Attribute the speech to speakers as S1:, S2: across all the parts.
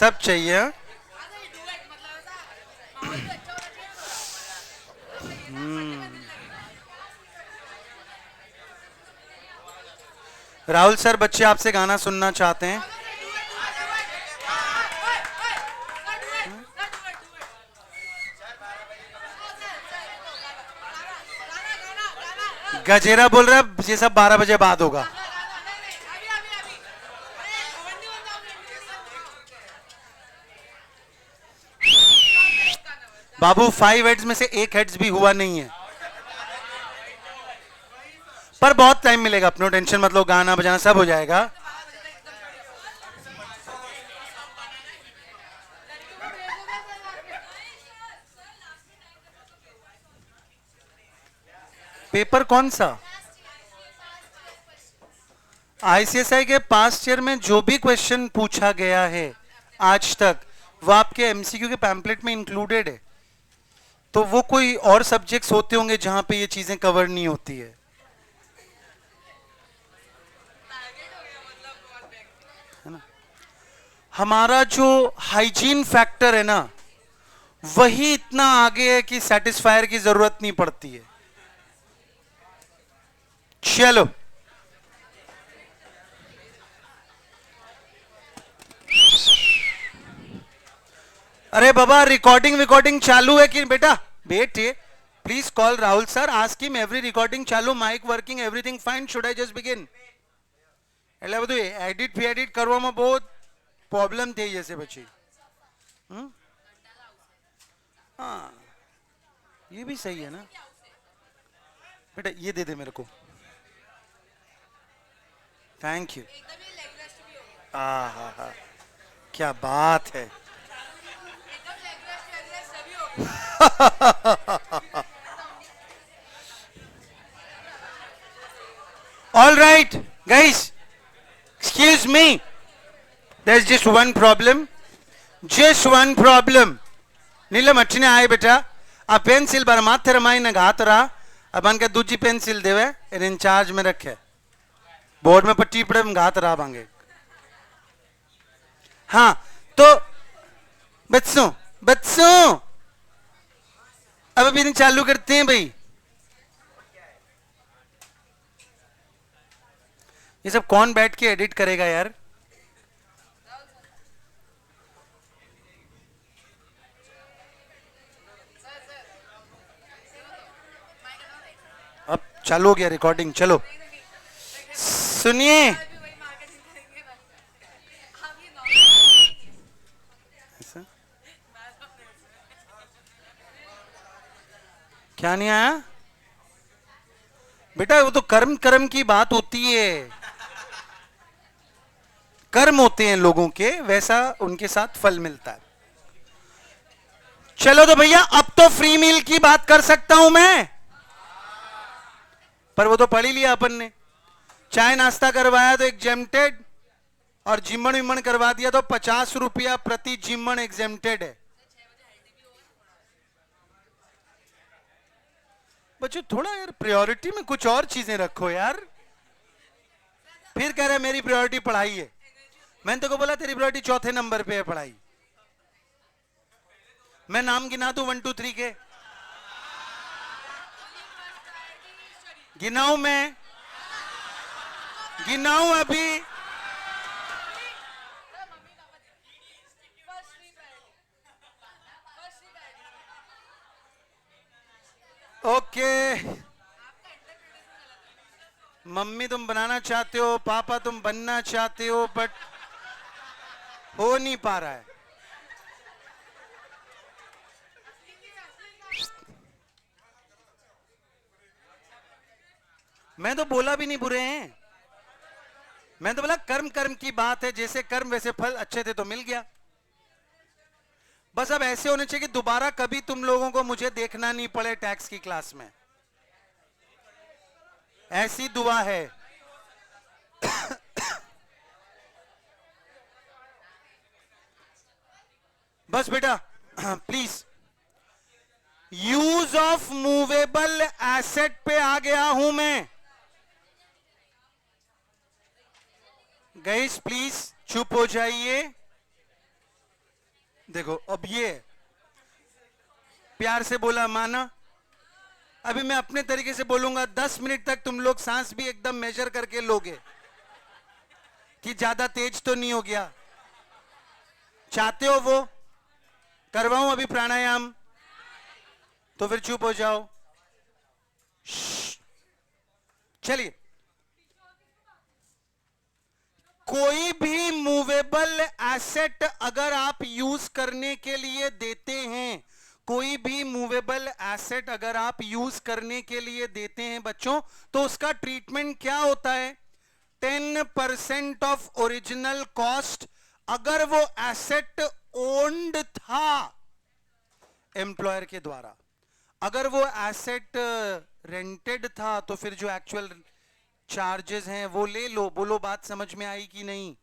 S1: सब चाहिए। राहुल सर, बच्चे आपसे गाना सुनना चाहते हैं। गजेरा बोल रहा है ये सब 12 बजे बाद होगा। बाबू 5 हेड्स में से 1 हेड्स भी हुआ नहीं है, पर बहुत टाइम मिलेगा, अपनो टेंशन मत लो, गाना बजाना सब हो जाएगा। पेपर कौन सा? आईसीएसआई के पास्ट ईयर में जो भी क्वेश्चन पूछा गया है आज तक, वो आपके एमसीक्यू के पैम्पलेट में इंक्लूडेड है। तो वो कोई और सब्जेक्ट्स होते होंगे जहां पे ये चीजें कवर नहीं होती है ना। हमारा जो हाइजीन फैक्टर है ना, वही इतना आगे है कि सेटिस्फायर की जरूरत नहीं पड़ती है। चलो, अरे बाबा, रिकॉर्डिंग चालू है कि बेटा? बेटे, please call Rahul sir, ask him every recording चालू, mic working, everything fine, should I just begin? એટલે બધું એડિટ કરવામાં बहुत प्रॉब्लम થઈ જશે પછી। हाँ, ये भी सही है ना बेटा, ये दे दे मेरे को, थैंक यू। हाँ, क्या बात है। All right, guys, excuse me. There's just one problem. Just one problem. नीलम अच्छी आए बेटा, आ पेंसिल बार माथे रमाई न घात रहा, अब अन के दूजी पेंसिल देवे, इन इंचार्ज में रखे, बोर्ड में पट्टी पड़े हम घात रहा बांगे। हाँ, तो बच्चों अब अभी चालू करते हैं भाई। ये सब कौन बैठ के एडिट करेगा यार? अब चालू हो गया रिकॉर्डिंग, चलो सुनिए। क्या नहीं आया बेटा? वो तो कर्म की बात होती है, कर्म होते हैं लोगों के, वैसा उनके साथ फल मिलता है। चलो तो भैया, अब तो फ्री मील की बात कर सकता हूं मैं, पर वो तो पढ़ ही लिया अपन ने। चाय नाश्ता करवाया तो एग्जेम्प्टेड, और जिम्मन विमन करवा दिया तो 50 रुपया प्रति जिम्मन एग्जेम्प्टेड है। बच्चों थोड़ा यार प्रायोरिटी में कुछ और चीजें रखो यार। फिर कह रहे मेरी प्रायोरिटी पढ़ाई है। मैंने तो बोला तेरी प्रायोरिटी चौथे नंबर पे है पढ़ाई। मैं नाम गिना दूं 1 2 3 के? गिनाऊं मैं? गिनाऊं अभी? ओके, मम्मी तुम बनाना चाहते हो, पापा तुम बनना चाहते हो, बट हो नहीं पा रहा है। मैं तो बोला भी नहीं बुरे हैं, मैं तो बोला कर्म की बात है, जैसे कर्म वैसे फल, अच्छे थे तो मिल गया। बस अब ऐसे होने चाहिए कि दोबारा कभी तुम लोगों को मुझे देखना नहीं पड़े टैक्स की क्लास में, ऐसी दुआ है। बस बेटा please, use of movable asset पे आ गया हूं मैं। गाइस प्लीज चुप हो जाइए। देखो अब ये प्यार से बोला माना। अभी मैं अपने तरीके से बोलूंगा, 10 मिनट तक तुम लोग सांस भी एकदम मेजर करके लोगे कि ज्यादा तेज तो नहीं हो गया। चाहते हो वो करवाऊं अभी प्राणायाम? तो फिर चुप हो जाओ। चलिए, कोई भी मूवेबल एसेट अगर आप यूज करने के लिए देते हैं, कोई भी मूवेबल एसेट अगर आप यूज करने के लिए देते हैं बच्चों, तो उसका ट्रीटमेंट क्या होता है? 10% ऑफ ओरिजिनल कॉस्ट। अगर वो एसेट ओन्ड था एम्प्लॉयर के द्वारा, अगर वो एसेट रेंटेड था, तो फिर जो एक्चुअल चार्जेस हैं वो ले लो। बोलो बात समझ में आई कि नहीं?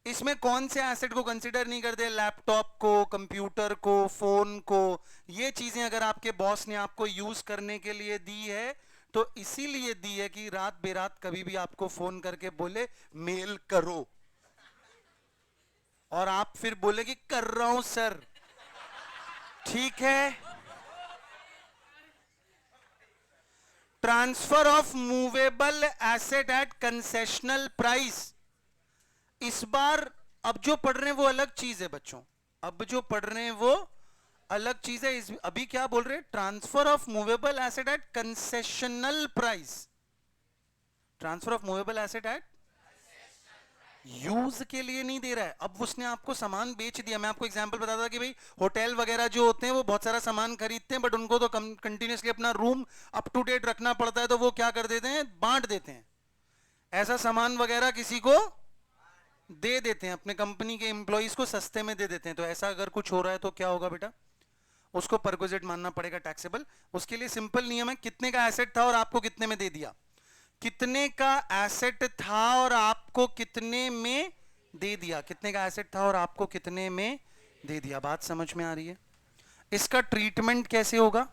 S1: इसमें कौन से एसेट को कंसीडर नहीं करते? लैपटॉप को, कंप्यूटर को, फोन को। ये चीजें अगर आपके बॉस ने आपको यूज करने के लिए दी है, तो इसीलिए दी है कि रात बेरात कभी भी आपको फोन करके बोले मेल करो, और आप फिर बोले कि कर रहा हूं सर। ठीक है। Transfer of movable asset eight concessional price. इस बार अब जो पढ़ रहे हैं वो अलग चीज है बच्चों, अब जो पढ़ रहे हैं वो अलग चीज है। अभी क्या बोल रहे हैं? Transfer of movable asset eight concessional price. Transfer of movable asset eight use के लिए नहीं दे रहा है। अब उसने आपको सामान बेच दिया। मैं आपको एग्जांपल बताता था कि भाई होटल वगैरह जो होते हैं वो बहुत सारा सामान खरीदते हैं, बट उनको तो कंटिन्यूसली अपना रूम अप टू डेट रखना पड़ता है, तो वो क्या कर देते हैं? बांट देते हैं। ऐसा सामान वगैरह किसी को दे देते हैं, अपने कंपनी के एम्प्लॉइज को सस्ते में दे देते हैं। तो ऐसा अगर कुछ हो रहा है तो क्या होगा बेटा? उसको परक्विजिट मानना पड़ेगा, टैक्सेबल। उसके लिए सिंपल नियम है, कितने का एसेट था और आपको कितने में दे दिया। कितने का एसेट था और आपको कितने में दे दिया। कितने का एसेट था और आपको कितने में दे दिया। बात समझ में आ रही है? इसका ट्रीटमेंट कैसे होगा?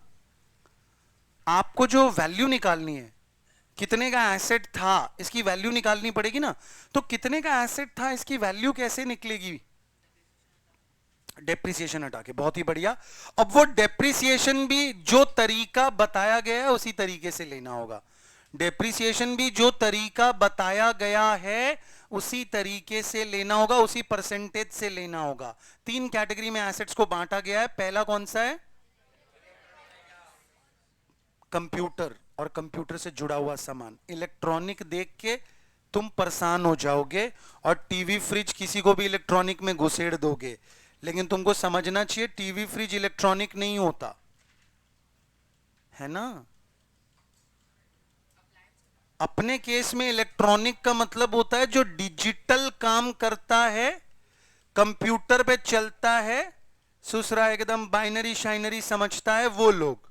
S1: आपको जो वैल्यू निकालनी है, कितने का एसेट था, इसकी वैल्यू निकालनी पड़ेगी ना। तो कितने का एसेट था, इसकी वैल्यू कैसे निकलेगी? डेप्रिसिएशन हटा के। बहुत ही बढ़िया। अब वो डेप्रिसिएशन भी जो तरीका बताया गया है उसी तरीके से लेना होगा। डेप्रिसिएशन भी जो तरीका बताया गया है उसी तरीके से लेना होगा, उसी परसेंटेज से लेना होगा। 3 कैटेगरी में एसेट्स को बांटा गया है। पहला कौन सा है? कंप्यूटर और कंप्यूटर से जुड़ा हुआ सामान। इलेक्ट्रॉनिक देख के तुम परेशान हो जाओगे और टीवी फ्रिज किसी को भी इलेक्ट्रॉनिक में घुसेड़ दोगे, लेकिन तुमको समझना चाहिए टीवी फ्रिज इलेक्ट्रॉनिक नहीं होता है ना। अपने केस में इलेक्ट्रॉनिक का मतलब होता है जो डिजिटल काम करता है, कंप्यूटर पे चलता है, दूसरा एकदम बाइनरी शाइनरी समझता है, वो लोग।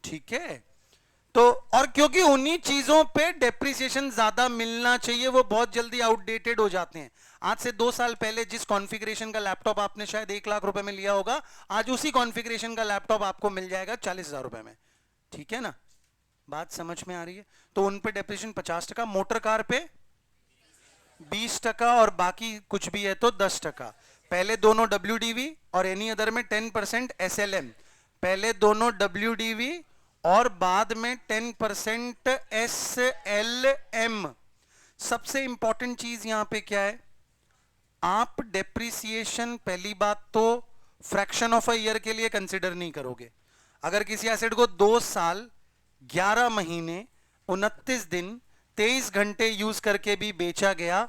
S1: ठीक है। तो और क्योंकि उन्हीं चीजों पे डेप्रिसिएशन ज्यादा मिलना चाहिए, वो बहुत जल्दी आउटडेटेड हो जाते हैं। आज से 2 साल पहले जिस कॉन्फ़िगरेशन का लैपटॉप आपने शायद 1 लाख रुपए में लिया होगा, आज उसी कॉन्फ़िगरेशन का लैपटॉप आपको मिल जाएगा 40,000 रुपए में। ठीक है ना? बात समझ में आ रही है? तो उन पे डेप्रिसिएशन 50%, मोटर कार पे 20% और बाकी कुछ भी है तो 10%। पहले दोनों WDV और एनी अदर में 10% SLM। पहले दोनों WDV और बाद में 10% SLM। सबसे इंपॉर्टेंट चीज यहां पे क्या है? आप डेप्रिसिएशन पहली बात तो फ्रैक्शन ऑफ अ ईयर के लिए कंसिडर नहीं करोगे। अगर किसी एसेट को 2 साल 11 महीने 29 दिन 23 घंटे यूज करके भी बेचा गया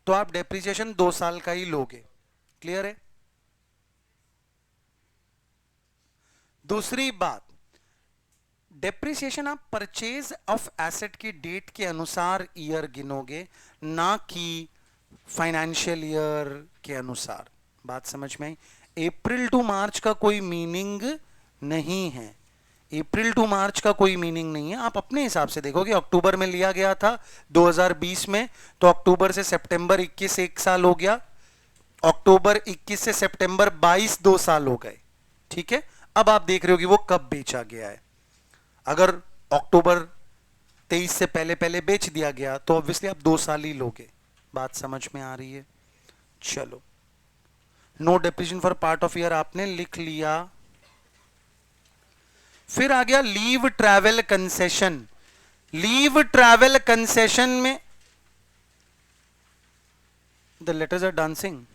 S1: तो आप डेप्रिसिएशन 2 साल का ही लोगे। क्लियर है? दूसरी बात, डेप्रिसिएशन आप परचेज ऑफ एसेट की डेट के अनुसार ईयर गिनोगे, ना कि फाइनेंशियल ईयर के अनुसार। बात समझ में आई? अप्रैल टू मार्च का कोई मीनिंग नहीं है। अप्रैल टू मार्च का कोई मीनिंग नहीं है। आप अपने हिसाब से देखोगे, अक्टूबर में लिया गया था 2020 में, तो अक्टूबर से सितंबर 21 1 साल हो गया, अक्टूबर 21 से सितंबर 22 2 साल हो गए। ठीक है। अब आप देख रहे हो कि वो कब बेचा गया है। अगर अक्टूबर 23 से पहले पहले बेच दिया गया तो ऑब्वियसली आप 2 साल ही लोगे। बात समझ में आ रही है? चलो, no depreciation for part of year आपने लिख लिया। फिर आ गया leave travel concession. Leave travel concession में the letters are dancing.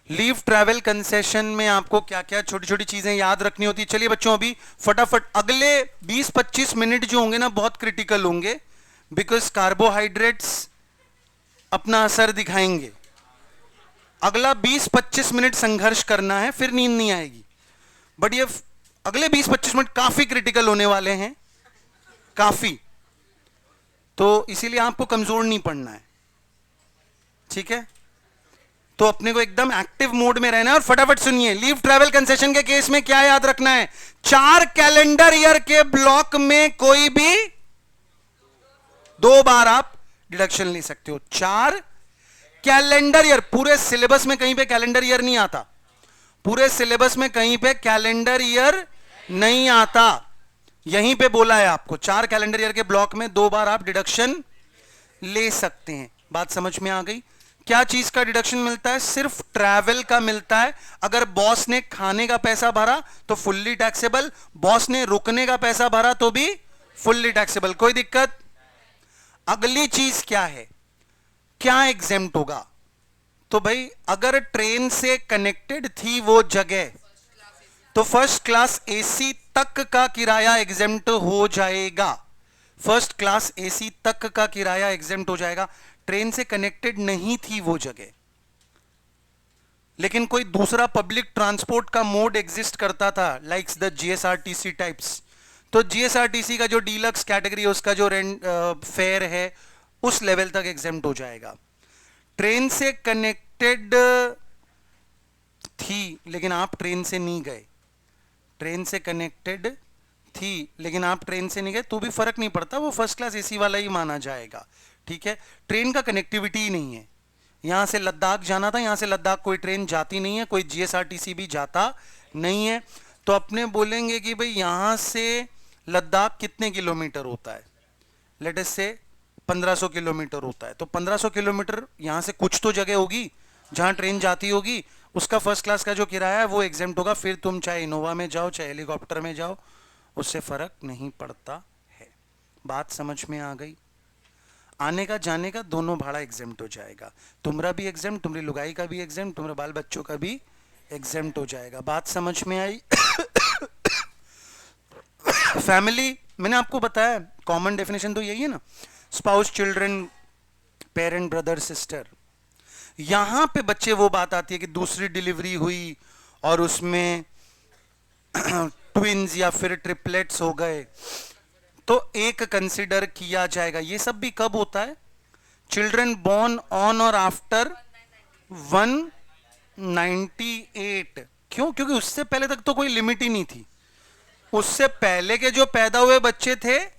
S1: Leave travel concession में आपको क्या क्या छोटी छोटी चीजें याद रखनी होती है। चलिए बच्चों अभी फटाफट अगले 20-25 मिनट जो होंगे ना बहुत क्रिटिकल होंगे, बिकॉज कार्बोहाइड्रेट्स अपना असर दिखाएंगे। अगला 20-25 मिनट संघर्ष करना है, फिर नींद नहीं आएगी। बट ये अगले 20-25 मिनट काफी क्रिटिकल होने वाले हैं, काफी। तो इसीलिए आपको कमजोर नहीं पड़ना है, ठीक है। तो अपने को एकदम एक्टिव मोड में रहना है। और फटाफट सुनिए, लीव ट्रैवल कंसेशन के केस में क्या याद रखना है? 4 कैलेंडर ईयर के ब्लॉक में कोई भी 2 बार आप डिडक्शन ले सकते हो। 4 कैलेंडर ईयर, पूरे सिलेबस में कहीं पे कैलेंडर ईयर नहीं आता। पूरे सिलेबस में कहीं पे कैलेंडर ईयर नहीं आता। यहीं पे बोला है आपको 4 कैलेंडर ईयर के ब्लॉक में 2 बार आप डिडक्शन ले सकते हैं। बात समझ में आ गई? क्या चीज का डिडक्शन मिलता है? सिर्फ ट्रैवल का मिलता है। अगर बॉस ने खाने का पैसा भरा तो फुल्ली टैक्सेबल, बॉस ने रुकने का पैसा भरा तो भी फुल्ली टैक्सेबल, कोई दिक्कत। अगली चीज क्या है, क्या एग्जेम्प्ट होगा? तो भाई अगर ट्रेन से कनेक्टेड थी वो जगह तो फर्स्ट क्लास एसी तक का किराया एग्जेम्प्ट हो जाएगा। फर्स्ट क्लास एसी तक का किराया एग्जेम्प्ट हो जाएगा। ट्रेन से कनेक्टेड नहीं थी वो जगह, लेकिन कोई दूसरा पब्लिक ट्रांसपोर्ट का मोड एग्जिस्ट करता था, लाइक्स द जीएसआरटीसी टाइप्स, तो जीएसआरटीसी का जो डीलक्स कैटेगरी है उसका जो रेंट फेयर है उस लेवल तक एग्जेम्प्ट हो जाएगा। ट्रेन से कनेक्टेड थी लेकिन आप ट्रेन से नहीं गए, ट्रेन से कनेक्टेड थी लेकिन आप ट्रेन से नहीं गए तो भी फर्क नहीं पड़ता, वो फर्स्ट क्लास एसी वाला ही माना जाएगा, ठीक है। ट्रेन का कनेक्टिविटी ही नहीं है। यहां से लद्दाख जाना था, यहां से लद्दाख कोई ट्रेन जाती नहीं है, कोई जीएसआरटीसी भी जाता नहीं है। तो अपने बोलेंगे कि भाई यहां से लद्दाख कितने किलोमीटर होता है? लेट अस से 1500 किलोमीटर होता है। तो 1500 किलोमीटर यहां से कुछ तो जगह होगी जहां ट्रेन जाती होगी, उसका फर्स्ट क्लास का जो किराया है वो एग्जेम्प्ट होगा। फिर तुम चाहे इनोवा में जाओ चाहे हेलीकॉप्टर में जाओ, उससे फर्क नहीं पड़ता है। बात समझ में आ गई? आने का जाने का दोनों भाड़ा एग्जेम्प्ट हो जाएगा। तुम्हारा भी एग्जेम्प्ट, तुम्हारी लुगाई का भी एग्जेम्प्ट, तुम्हारे बाल बच्चों का भी एग्जेम्प्ट हो जाएगा। बात समझ में आई? फैमिली मैंने आपको बताया कॉमन डेफिनेशन तो यही है ना, spouse, children, parent, brother, sister. यहां पे बच्चे वो बात आती है कि दूसरी डिलीवरी हुई और उसमें ट्विंस या फिर ट्रिपलेट्स हो गए तो एक कंसिडर किया जाएगा। ये सब भी कब होता है? चिल्ड्रन बोर्न ऑन और आफ्टर 198। क्यों? क्योंकि उससे पहले तक तो कोई लिमिट ही नहीं थी। उससे पहले के जो पैदा हुए बच्चे थे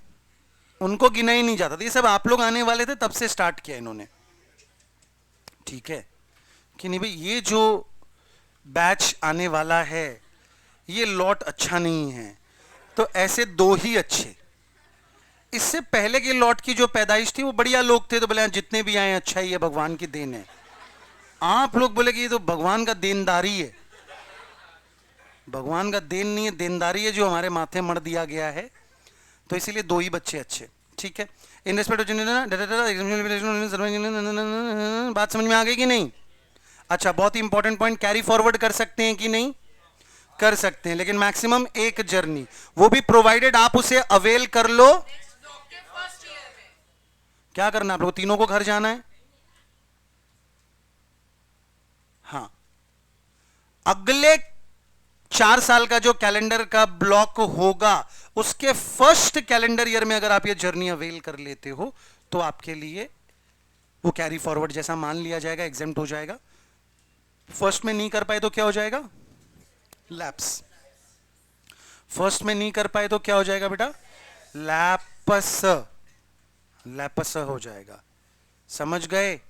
S1: उनको गिना ही नहीं जाता था। ये सब आप लोग आने वाले थे तब से स्टार्ट किया इन्होंने, ठीक है कि नहीं भाई? ये जो बैच आने वाला है ये लॉट अच्छा नहीं है, तो ऐसे 2 ही अच्छे। इससे पहले के लॉट की जो पैदाइश थी वो बढ़िया लोग थे, तो बोले जितने भी आए अच्छा ही है, भगवान की देन है। आप लोग बोले कि ये तो भगवान का देनदारी है। भगवान का देन नहीं है, देनदारी है जो हमारे माथे मर दिया गया है। तो इसीलिए 2 ही बच्चे अच्छे, ठीक है। इन रेस्पेक्ट ऑफ, बात समझ में आ गई कि नहीं? अच्छा, बहुत ही इंपॉर्टेंट पॉइंट, कैरी फॉरवर्ड कर सकते हैं कि नहीं? कर सकते हैं, लेकिन मैक्सिमम एक जर्नी, वो भी प्रोवाइडेड आप उसे अवेल कर लो। क्या करना आप लोग? तीनों को घर जाना है। हाँ, अगले 4 साल का जो कैलेंडर का ब्लॉक होगा उसके फर्स्ट कैलेंडर ईयर में अगर आप ये जर्नी अवेल कर लेते हो तो आपके लिए वो कैरी फॉरवर्ड जैसा मान लिया जाएगा, एग्जेम्प्ट हो जाएगा। फर्स्ट में नहीं कर पाए तो क्या हो जाएगा? लैप्स। फर्स्ट में नहीं कर पाए तो क्या हो जाएगा बेटा? लैपस। लैपस हो जाएगा। समझ गए?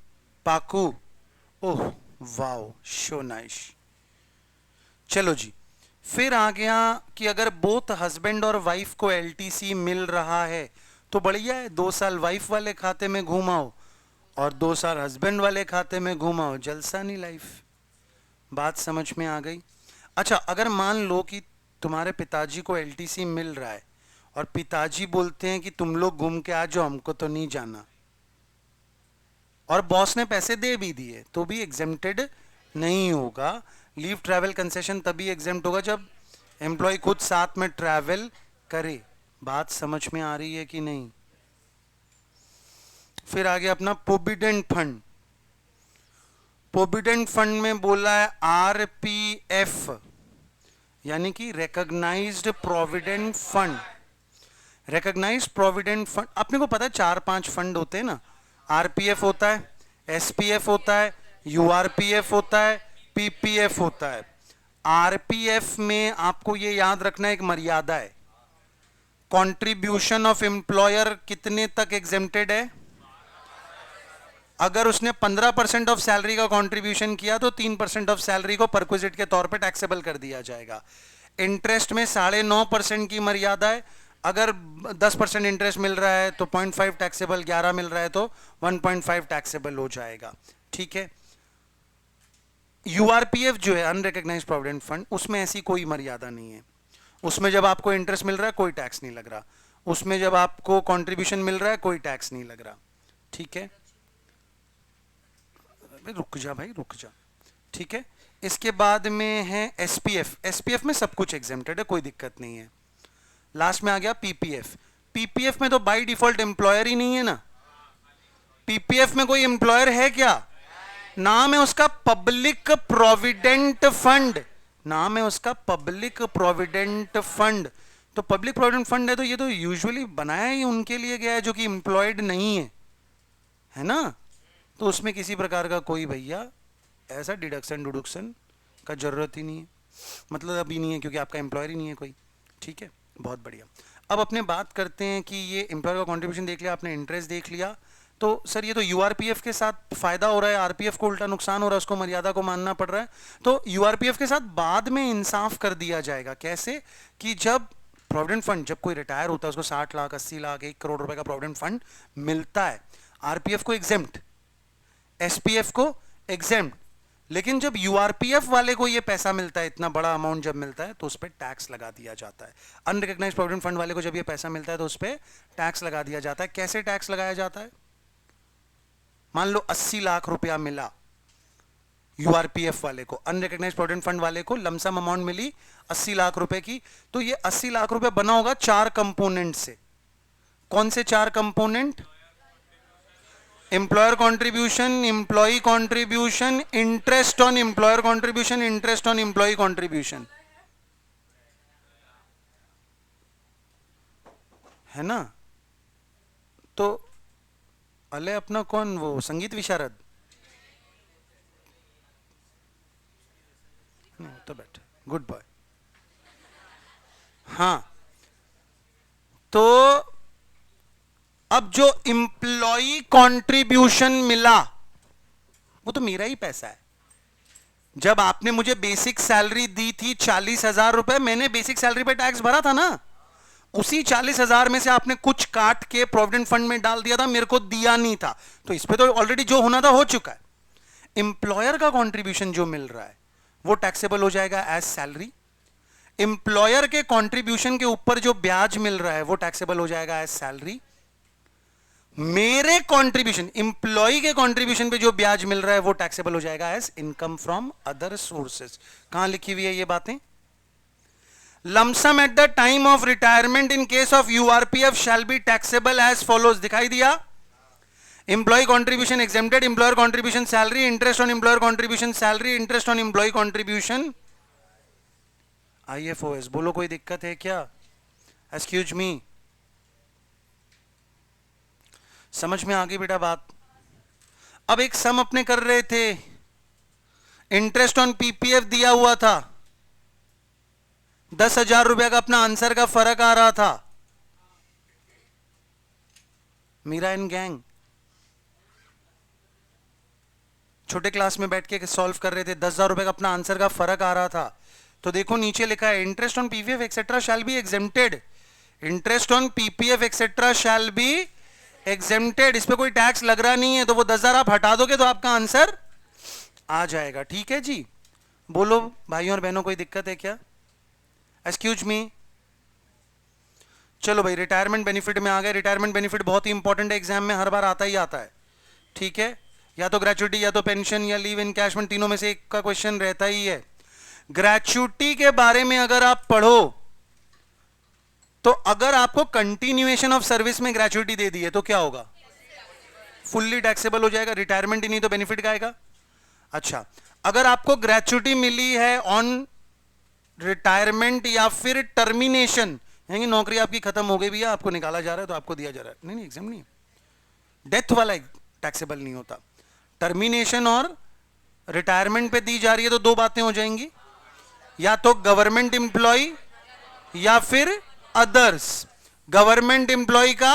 S1: पाकू? Oh wow, show nice. चलो जी, फिर आ गया कि अगर बोथ हस्बैंड और वाइफ को एलटीसी मिल रहा है तो बढ़िया है, 2 साल वाइफ वाले खाते में घुमाओ और 2 साल हस्बैंड वाले खाते में घुमाओ, जलसा नहीं लाइफ। बात समझ में आ गई? अच्छा, अगर मान लो कि तुम्हारे पिताजी को एलटीसी मिल रहा है और पिताजी बोलते हैं कि तुम लोग घूम के आ जाओ, हमको तो नहीं जाना, और बॉस ने पैसे दे भी दिए, तो भी एग्जेम्प्टेड नहीं होगा। लीव ट्रैवल कंसेशन तभी एग्जेम्प्ट होगा जब एम्प्लॉय खुद साथ में ट्रैवल करे। बात समझ में आ रही है कि नहीं? फिर आगे अपना प्रोविडेंट फंड। प्रोविडेंट फंड में बोला है आरपीएफ, यानी कि recognised provident fund. Recognised provident fund, अपने को पता है 4-5 फंड होते हैं ना। आरपीएफ होता है, एसपीएफ होता है, यूआरपीएफ होता है, पीपीएफ होता है। आरपीएफ में आपको ये याद रखना एक मर्यादा है, कंट्रीब्यूशन ऑफ एम्प्लॉयर कितने तक एग्जेम्प्टेड है? अगर उसने 15% ऑफ सैलरी का कंट्रीब्यूशन किया तो 3% ऑफ सैलरी को परक्विजिट के तौर पे टैक्सेबल कर दिया जाएगा। इंटरेस्ट में 9.5% की मर्यादा है। अगर 10% इंटरेस्ट मिल रहा है तो 0.5 टैक्सेबल, 11 मिल रहा है तो 1.5 टैक्सेबल हो जाएगा। ठीक है। यूआरपीएफ जो है अनरिकॉग्नाइज्ड प्रोविडेंट फंड, उसमें ऐसी कोई मर्यादा नहीं है। उसमें जब आपको इंटरेस्ट मिल रहा है कोई टैक्स नहीं लग रहा, उसमें जब आपको कंट्रीब्यूशन मिल रहा है कोई टैक्स नहीं लग रहा। ठीक है, रुक जा भाई, रुक जा। ठीक है, इसके बाद में है एसपीएफ। एसपीएफ में सब कुछ एग्जेम्प्टेड है, कोई दिक्कत नहीं है। लास्ट में आ गया पीपीएफ। पीपीएफ में तो बाय डिफॉल्ट एम्प्लॉयर ही नहीं है ना। पीपीएफ में कोई एम्प्लॉयर है क्या? नाम है उसका पब्लिक प्रोविडेंट फंड। नाम है उसका पब्लिक प्रोविडेंट फंड। तो पब्लिक प्रोविडेंट फंड है तो ये तो यूजुअली बनाया ही उनके लिए गया है जो कि एम्प्लॉयड नहीं है ना। तो उसमें किसी प्रकार का कोई भैया ऐसा डिडक्शन डिडक्शन का जरूरत ही नहीं है, मतलब अभी नहीं है, क्योंकि आपका एम्प्लॉयर ही नहीं है कोई। ठीक है, बहुत बढ़िया। अब अपने बात करते हैं कि ये एम्प्लॉयर का कंट्रीब्यूशन देख लिया आपने, इंटरेस्ट देख लिया, तो सर ये तो यूआरपीएफ के साथ फायदा हो रहा है, आरपीएफ को उल्टा नुकसान हो रहा है, उसको मर्यादा को मानना पड़ रहा है। तो यूआरपीएफ के साथ बाद में इंसाफ कर दिया जाएगा। कैसे? कि जब प्रोविडेंट फंड, जब कोई रिटायर होता है उसको 60 लाख 80 लाख 1 करोड़ रुपए का प्रोविडेंट फंड मिलता है, आरपीएफ को एग्जेम्प्ट, एसपीएफ को एग्जेम्प्ट, लेकिन जब यूआरपीएफ वाले को ये पैसा मिलता है, इतना बड़ा अमाउंट जब मिलता है तो उस पर टैक्स लगा दिया जाता है। अनरिकॉग्नाइज्ड प्रोविडेंट फंड वाले को जब ये पैसा मिलता है तो उस पर टैक्स लगा दिया जाता है। कैसे टैक्स लगाया जाता है? मान लो 80 लाख रुपया मिला यूआरपीएफ वाले को, अनरिकॉग्नाइज्ड प्रोविडेंट फंड वाले को लमसम अमाउंट मिली 80 लाख रुपए की, तो ये 80 लाख रुपए बना होगा 4 कंपोनेंट से। कौन से 4 component? Employer contribution, employee contribution, interest on employer contribution, interest on employee contribution, है ना। तो अले अपना कौन, वो संगीत विशारद तो बैठे, गुड बॉय। हाँ, तो अब जो एम्प्लॉय कंट्रीब्यूशन मिला वो तो मेरा ही पैसा है। जब आपने मुझे बेसिक सैलरी दी थी 40,000 रुपए, मैंने बेसिक सैलरी पे टैक्स भरा था ना। उसी 40,000 में से आपने कुछ काट के प्रोविडेंट फंड में डाल दिया था, मेरे को दिया नहीं था, तो इस पे तो ऑलरेडी जो होना था हो चुका है। एम्प्लॉयर का कंट्रीब्यूशन जो मिल रहा है वो टैक्सेबल हो जाएगा एज सैलरी। एम्प्लॉयर के कंट्रीब्यूशन के ऊपर जो ब्याज मिल रहा है वो टैक्सेबल हो जाएगा एज सैलरी। मेरे कंट्रीब्यूशन, एम्प्लॉय के कंट्रीब्यूशन पे जो ब्याज मिल रहा है वो टैक्सेबल हो जाएगा as income from other sources. कहां लिखी हुई है ये बातें? Lump sum at the time of retirement in case of URPF shall be taxable as follows. दिखाई दिया? Employee contribution exempted, employer contribution salary, interest on employer contribution salary, interest on employee contribution IFOS. बोलो कोई दिक्कत है क्या? Excuse me, समझ में आ गई बेटा बात? अब एक सम अपने कर रहे थे, इंटरेस्ट ऑन पीपीएफ दिया हुआ था, 10,000 रुपया का अपना आंसर का फर्क आ रहा था। मीरा एंड गैंग छोटे क्लास में बैठ के सॉल्व कर रहे थे, 10,000 रुपए का अपना आंसर का फर्क आ रहा था। तो देखो नीचे लिखा है interest on PPF etcetera shall be exempted, interest on PPF etcetera shall be exempted. इस पे कोई टैक्स लग रहा नहीं है, तो वो 10,000 आप हटा दोगे तो आपका आंसर आ जाएगा। ठीक है जी, बोलो भाइयों और बहनों, कोई दिक्कत है क्या? Excuse me. चलो भाई, रिटायरमेंट बेनिफिट में आ गए। रिटायरमेंट बेनिफिट बहुत ही इंपॉर्टेंट है, एग्जाम में हर बार आता ही आता है, ठीक है? या तो ग्रेचुइटी, या तो पेंशन, या लीव इनकैशमेंट, तीनों में से एक का क्वेश्चन रहता ही है। ग्रेचुइटी के बारे में अगर आप पढ़ो तो अगर आपको कंटिन्यूएशन ऑफ सर्विस में ग्रेचुइटी दे दी है तो क्या होगा? फुल्ली टैक्सेबल हो जाएगा, रिटायरमेंट ही नहीं तो बेनिफिट का आएगा। अच्छा, अगर आपको ग्रेचुइटी मिली है ऑन रिटायरमेंट या फिर टर्मिनेशन, यानी नौकरी आपकी खत्म हो गई, भैया आपको निकाला जा रहा है तो आपको दिया जा रहा है, नहीं नहीं एग्जाम नहीं, डेथ वाला टैक्सेबल नहीं होता। टर्मिनेशन और रिटायरमेंट पे दी जा रही है तो दो बातें हो जाएंगी, या तो गवर्नमेंट एम्प्लॉय या फिर अदर्स। गवर्नमेंट एम्प्लॉय का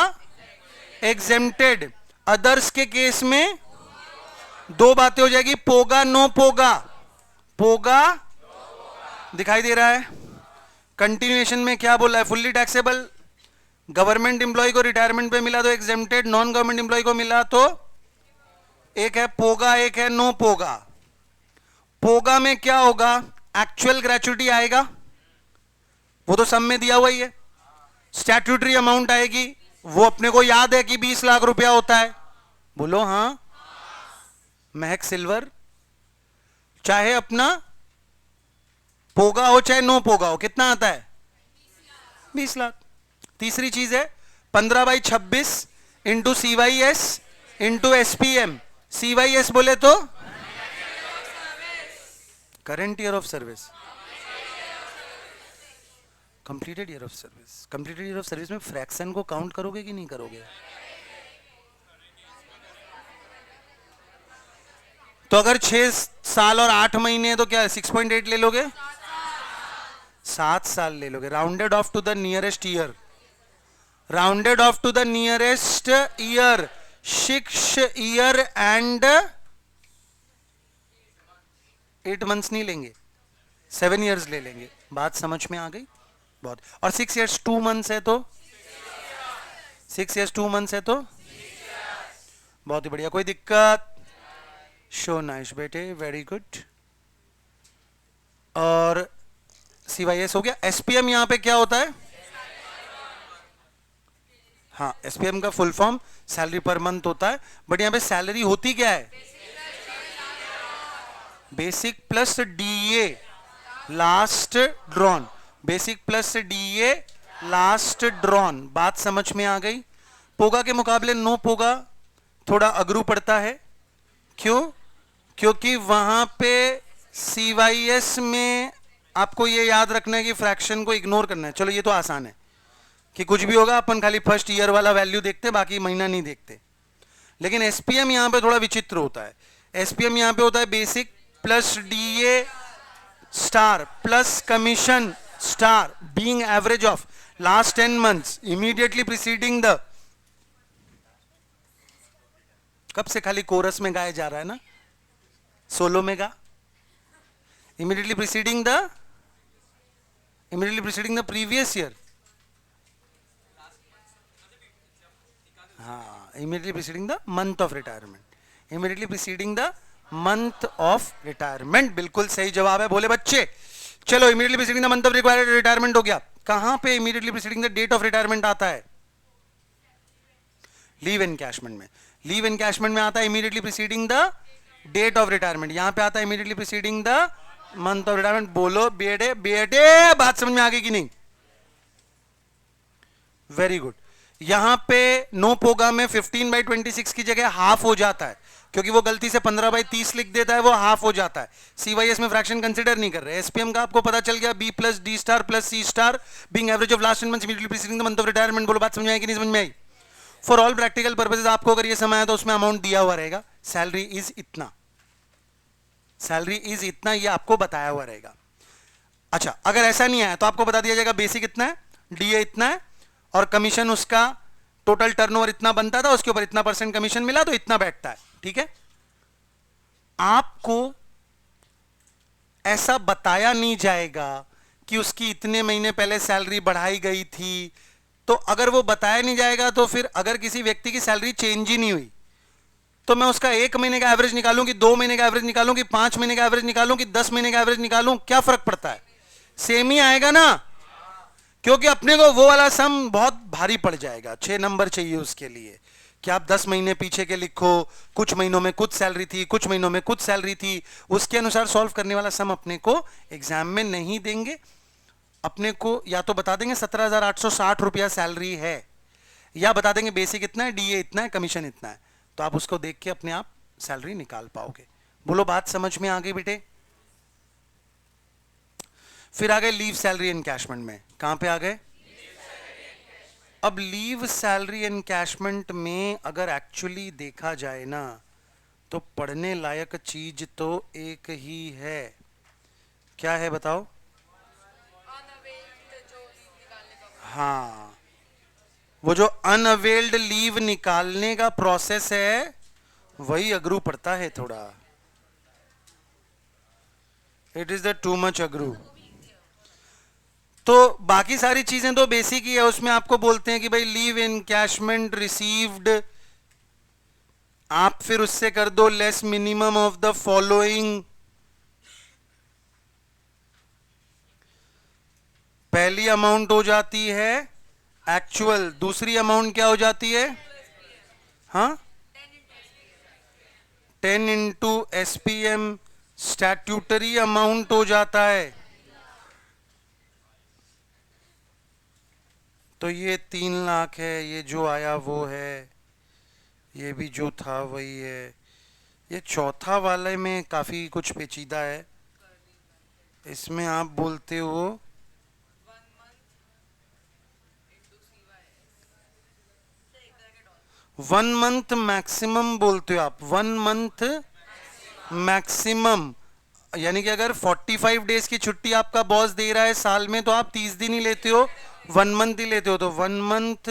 S1: एग्जेम्प्टेड, अदर्स के केस में दो बातें हो जाएगी, पोगा नो पोगा। पोगा दिखाई दे रहा है? कंटिन्यूएशन में क्या बोला है? Fully taxable. गवर्नमेंट एम्प्लॉय को रिटायरमेंट पे मिला तो एग्जेम्प्टेड, नॉन गवर्नमेंट एम्प्लॉय को मिला तो एक है पोगा, एक है नो पोगा। पोगा में क्या होगा? एक्चुअल ग्रेचुइटी आएगा, वो तो सब में दिया हुआ ही है। स्टैट्यूटरी अमाउंट आएगी, वो अपने को याद है कि 20 लाख रुपया होता है। बोलो हां। महक सिल्वर, चाहे अपना पोगा हो चाहे नो पोगा हो, कितना आता है? 20 लाख। तीसरी चीज है 15/26 into CYS into SPM। CYS बोले तो current year of service, completed year of service. Completed year of service में फ्रैक्शन को काउंट करोगे कि नहीं करोगे? तो अगर 6 साल और 8 महीने है तो क्या 6.8 ले लोगे? 7 साल ले लोगे। Rounded off to the nearest year, rounded off to the nearest year, 6 year and 8 months नहीं लेंगे, 7 ईयर्स ले लेंगे। बात समझ में आ गई? बहुत। और 6 ईयर्स 2 मंथ्स है तो 6 ईयर्स 2 मंथ्स है तो बहुत ही बढ़िया। कोई दिक्कत? शो नाइस बेटे, वेरी गुड। और CYS हो गया। SPM यहां पे क्या होता है? हाँ, SPM का full form salary per month होता है, बट यहां पे सैलरी होती क्या है? Basic plus DA last drawn, basic plus DA last drawn. बात समझ में आ गई? पोगा के मुकाबले नो पोगा थोड़ा अगरू पड़ता है। क्यों? क्योंकि वहां पे CYS में आपको ये याद रखना है कि फ्रैक्शन को इग्नोर करना है। चलो ये तो आसान है कि कुछ भी होगा अपन खाली फर्स्ट ईयर वाला वैल्यू देखते, बाकी महीना नहीं देखते। लेकिन SPM यहां पे थोड़ा विचित्र होता है। SPM यहां पे होता है basic plus DA star plus commission star being average of last 10 months immediately preceding the. कब से खाली कोरस में गाया जा रहा है ना, सोलो में गा। Immediately preceding the previous year. हाँ, immediately preceding the month of retirement. Immediately preceding the month of retirement, बिल्कुल सही जवाब है बोले बच्चे। चलो, immediately preceding the month of retirement हो गया। कहां पे immediately preceding the date of retirement आता है? लीव एनकैशमेंट में। लीव एनकैशमेंट में आता है immediately preceding the date of retirement. यहां पे आता है immediately preceding the month of retirement. बोलो बेटे बेटे, बात समझ में आ गई कि नहीं? Very good. यहां पे नो पोगा में 15/26 की जगह हाफ हो जाता है, क्योंकि वो गलती से 15/30 लिख देता है, वो हाफ हो जाता है। CYS में फ्रैक्शन कंसीडर नहीं कर रहे। SPM का आपको पता चल गया, B plus D star plus C star being average of last 10 months immediately preceding the month of retirement. बोलो बात समझ में आई कि नहीं समझ में आई? फॉर ऑल प्रैक्टिकल पर्पसेस आपको अगर ये समय आया तो उसमें अमाउंट दिया हुआ रहेगा, सैलरी इज इतना, सैलरी इज इतना, ये आपको बताया हुआ रहेगा। अच्छा, अगर ऐसा नहीं आया तो आपको बता दिया जाएगा बेसिक इतना है, DA इतना है, और कमीशन उसका टोटल टर्नओवर इतना बनता था, उसके ऊपर इतना % कमीशन मिला तो इतना बैठता है। ठीक है? आपको ऐसा बताया नहीं जाएगा कि उसकी इतने महीने पहले सैलरी बढ़ाई गई थी। तो अगर वो बताया नहीं जाएगा तो फिर अगर किसी व्यक्ति की सैलरी चेंज ही नहीं हुई तो मैं उसका 1 महीने का एवरेज निकालूं कि 2 महीने का एवरेज निकालूं कि 5 महीने का एवरेज निकालूं कि 10 महीने का एवरेज निकालूं, क्या फर्क पड़ता है? सेम ही आएगा ना, क्योंकि अपने को वो वाला सम बहुत भारी पड़ जाएगा। 6 नंबर चाहिए उसके लिए कि आप 10 महीने पीछे के लिखो, कुछ महीनों में कुछ सैलरी थी, कुछ महीनों में कुछ सैलरी थी, उसके अनुसार सॉल्व करने वाला सम अपने को एग्जाम में नहीं देंगे। अपने को या तो बता देंगे 17,860 रुपया सैलरी है, या बता देंगे बेसिक इतना है, डीए इतना है, कमीशन इतना है, तो आप उसको देख के अपने आप सैलरी निकाल पाओगे। बोलो बात समझ में आ गई बेटे? फिर आ गए लीव सैलरी एनकैशमेंट में। कहां पे आ गए? अब लीव सैलरी एनकैशमेंट में अगर एक्चुअली देखा जाए ना, तो पढ़ने लायक चीज तो एक ही है। क्या है बताओ? हाँ, वो जो अनअवेल्ड लीव निकालने का प्रोसेस है वही अगरू पड़ता है थोड़ा। It is the too much अगरू। तो बाकी सारी चीजें तो बेसिक ही है, उसमें आपको बोलते हैं कि भाई लीव इनकैशमेंट रिसीव्ड, आप फिर उससे कर दो less minimum of the following. पहली अमाउंट हो जाती है एक्चुअल, दूसरी अमाउंट क्या हो जाती है? हाँ, 10 इंटू एसपीएम स्टैट्यूटरी अमाउंट हो जाता है। तो ये 3 लाख है, ये जो आया वो है, ये भी जो था वही है। ये चौथा वाले में काफी कुछ पेचीदा है। इसमें आप बोलते हो 1 मंथ मैक्सिमम, बोलते हो आप 1 मंथ मैक्सिमम। यानी कि अगर 45 डेज की छुट्टी आपका बॉस दे रहा है साल में, तो आप 30 दिन ही लेते हो, 1 मंथ ही लेते हो। तो 1 month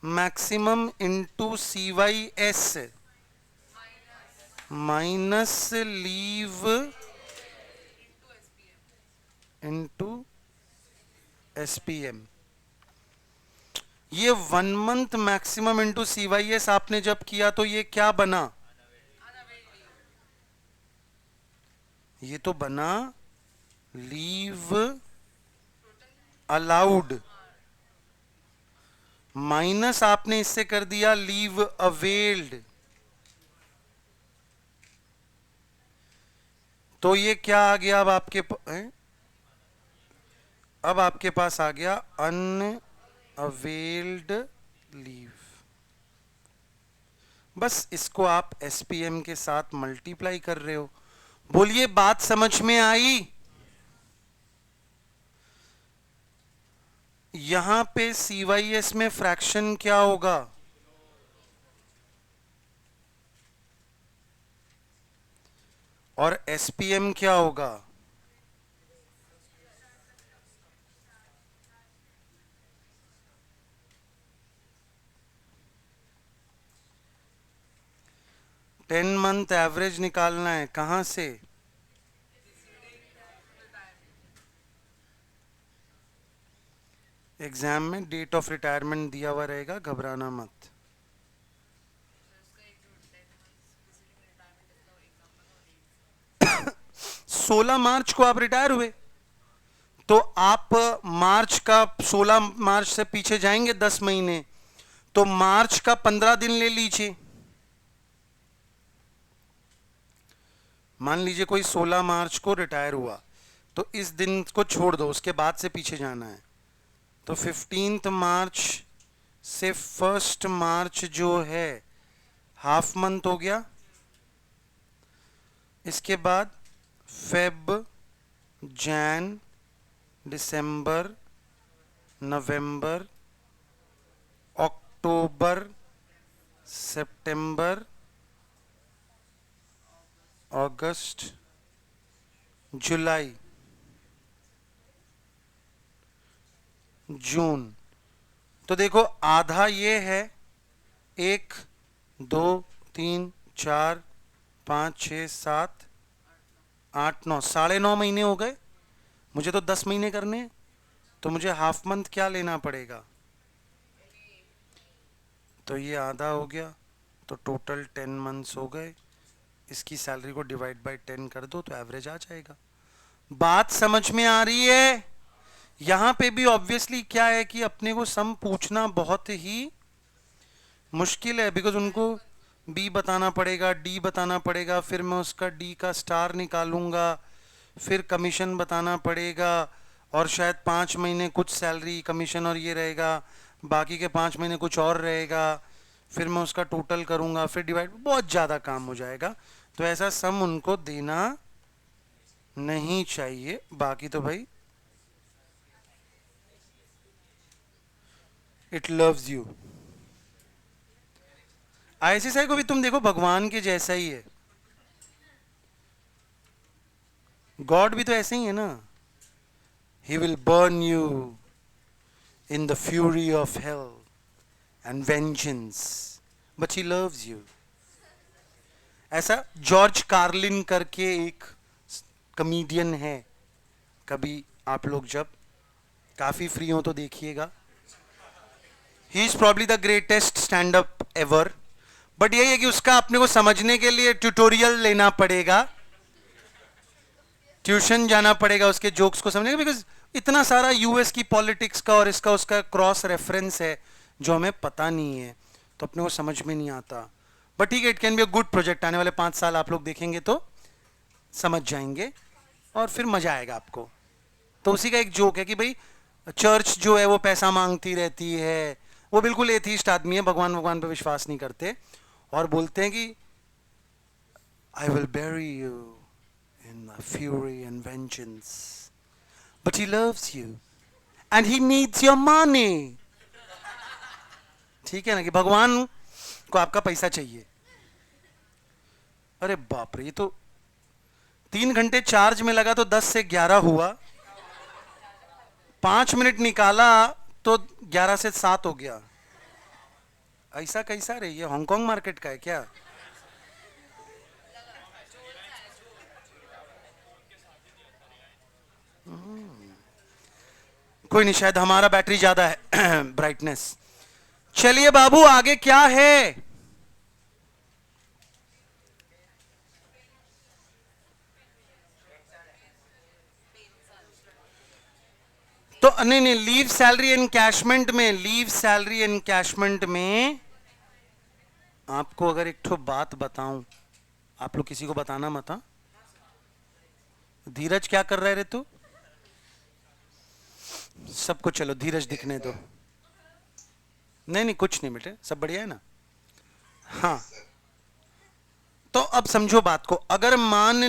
S1: maximum into CYS minus leave into SPM। ये 1 मंथ मैक्सिमम इंटू CYS आपने जब किया तो ये क्या बना? ये तो बना लीव अलाउड, माइनस आपने इससे कर दिया लीव अवेल्ड। तो ये क्या आ गया अब आपके अब आपके पास आ गया अनअवेल्ड लीव। बस इसको आप SPM के साथ मल्टीप्लाई कर रहे हो। बोलिए बात समझ में आई? यहां पे CYS में फ्रैक्शन क्या होगा? और SPM क्या होगा? टेन मंथ एवरेज निकालना है, कहां से? एग्जाम में डेट ऑफ रिटायरमेंट दिया हुआ रहेगा, घबराना मत। सोलह मार्च को आप रिटायर हुए, तो आप मार्च का 16 मार्च से पीछे जाएंगे 10 महीने, तो मार्च का 15 दिन ले लीजिए। मान लीजिए कोई 16 मार्च को रिटायर हुआ, तो इस दिन को छोड़ दो, उसके बाद से पीछे जाना है। तो 15 मार्च से 1 मार्च जो है हाफ मंथ हो गया। इसके बाद फेब, जैन, दिसंबर, नवंबर, अक्टूबर, सितंबर, अगस्त, जुलाई, जून। तो देखो आधा ये है, 1 2 3 4 5 6 7 8 9, 9.5 महीने हो गए। मुझे तो 10 महीने करने हैं, तो मुझे हाफ मंथ क्या लेना पड़ेगा? तो ये आधा हो गया, तो टोटल 10 मंथ्स हो गए, इसकी सैलरी को डिवाइड बाय 10 कर दो तो एवरेज आ जाएगा। बात समझ में आ रही है? यहां पे भी ऑब्वियसली क्या है कि अपने को सम पूछना बहुत ही मुश्किल है, बिकॉज उनको बी बताना पड़ेगा, डी बताना पड़ेगा, फिर मैं उसका डी का स्टार निकालूंगा, फिर कमीशन बताना पड़ेगा, और शायद 5 महीने कुछ सैलरी कमीशन और ये रहेगा, बाकी के 5 महीने कुछ और रहेगा, फिर मैं उसका टोटल करूंगा, फिर डिवाइड, बहुत ज़्यादा काम हो जाएगा। तो ऐसा सम उनको देना नहीं चाहिए। बाकी तो भाई इट लव्स यू। आईसीआई को भी तुम देखो भगवान के जैसा ही है, गॉड भी तो ऐसे ही है ना। He will burn you in the fury of hell and vengeance but he loves you. ऐसा जॉर्ज कार्लिन करके एक कमेडियन है, कभी आप लोग जब काफी फ्री हो तो देखिएगा। He is probably the greatest stand up ever, but यही है कि उसका अपने को समझने के लिए ट्यूटोरियल लेना पड़ेगा, ट्यूशन जाना पड़ेगा उसके जोक्स को समझने, बिकॉज इतना सारा यूएस की पॉलिटिक्स का और इसका उसका क्रॉस रेफरेंस है जो हमें पता नहीं है, तो अपने को समझ में नहीं आता। बट ठीक है, it can be a good project. आने वाले 5 साल आप लोग देखेंगे तो समझ जाएंगे और फिर मजा आएगा आपको। तो उसी का एक जोक है कि भाई चर्च जो है वो पैसा मांगती रहती है, वो बिल्कुल एथीस्ट आदमी है, भगवान पे विश्वास नहीं करते, और बोलते हैं कि I will bury you in the fury and vengeance, but he loves you and he needs your money। ठीक है ना, कि भगवान को आपका पैसा चाहिए। अरे बाप रे, ये तो 3 घंटे चार्ज में लगा तो 10 से 11 हुआ, 5 मिनट निकाला तो 11 से 7 हो गया। ऐसा कैसा रे, ये हांगकांग मार्केट का है क्या? कोई नहीं, शायद हमारा बैटरी ज्यादा है ब्राइटनेस। चलिए बाबू, आगे क्या है? तो नहीं, लीव सैलरी एनकैशमेंट में, लीव सैलरी एनकैशमेंट में आपको अगर एक ठो बात बताऊं, आप लोग किसी को बताना मत। हाँ, धीरज क्या कर रहे रे तू? सबको चलो धीरज दिखने दो। नहीं कुछ नहीं बेटे, सब बढ़िया है ना। हाँ, तो अब समझो बात को। अगर मान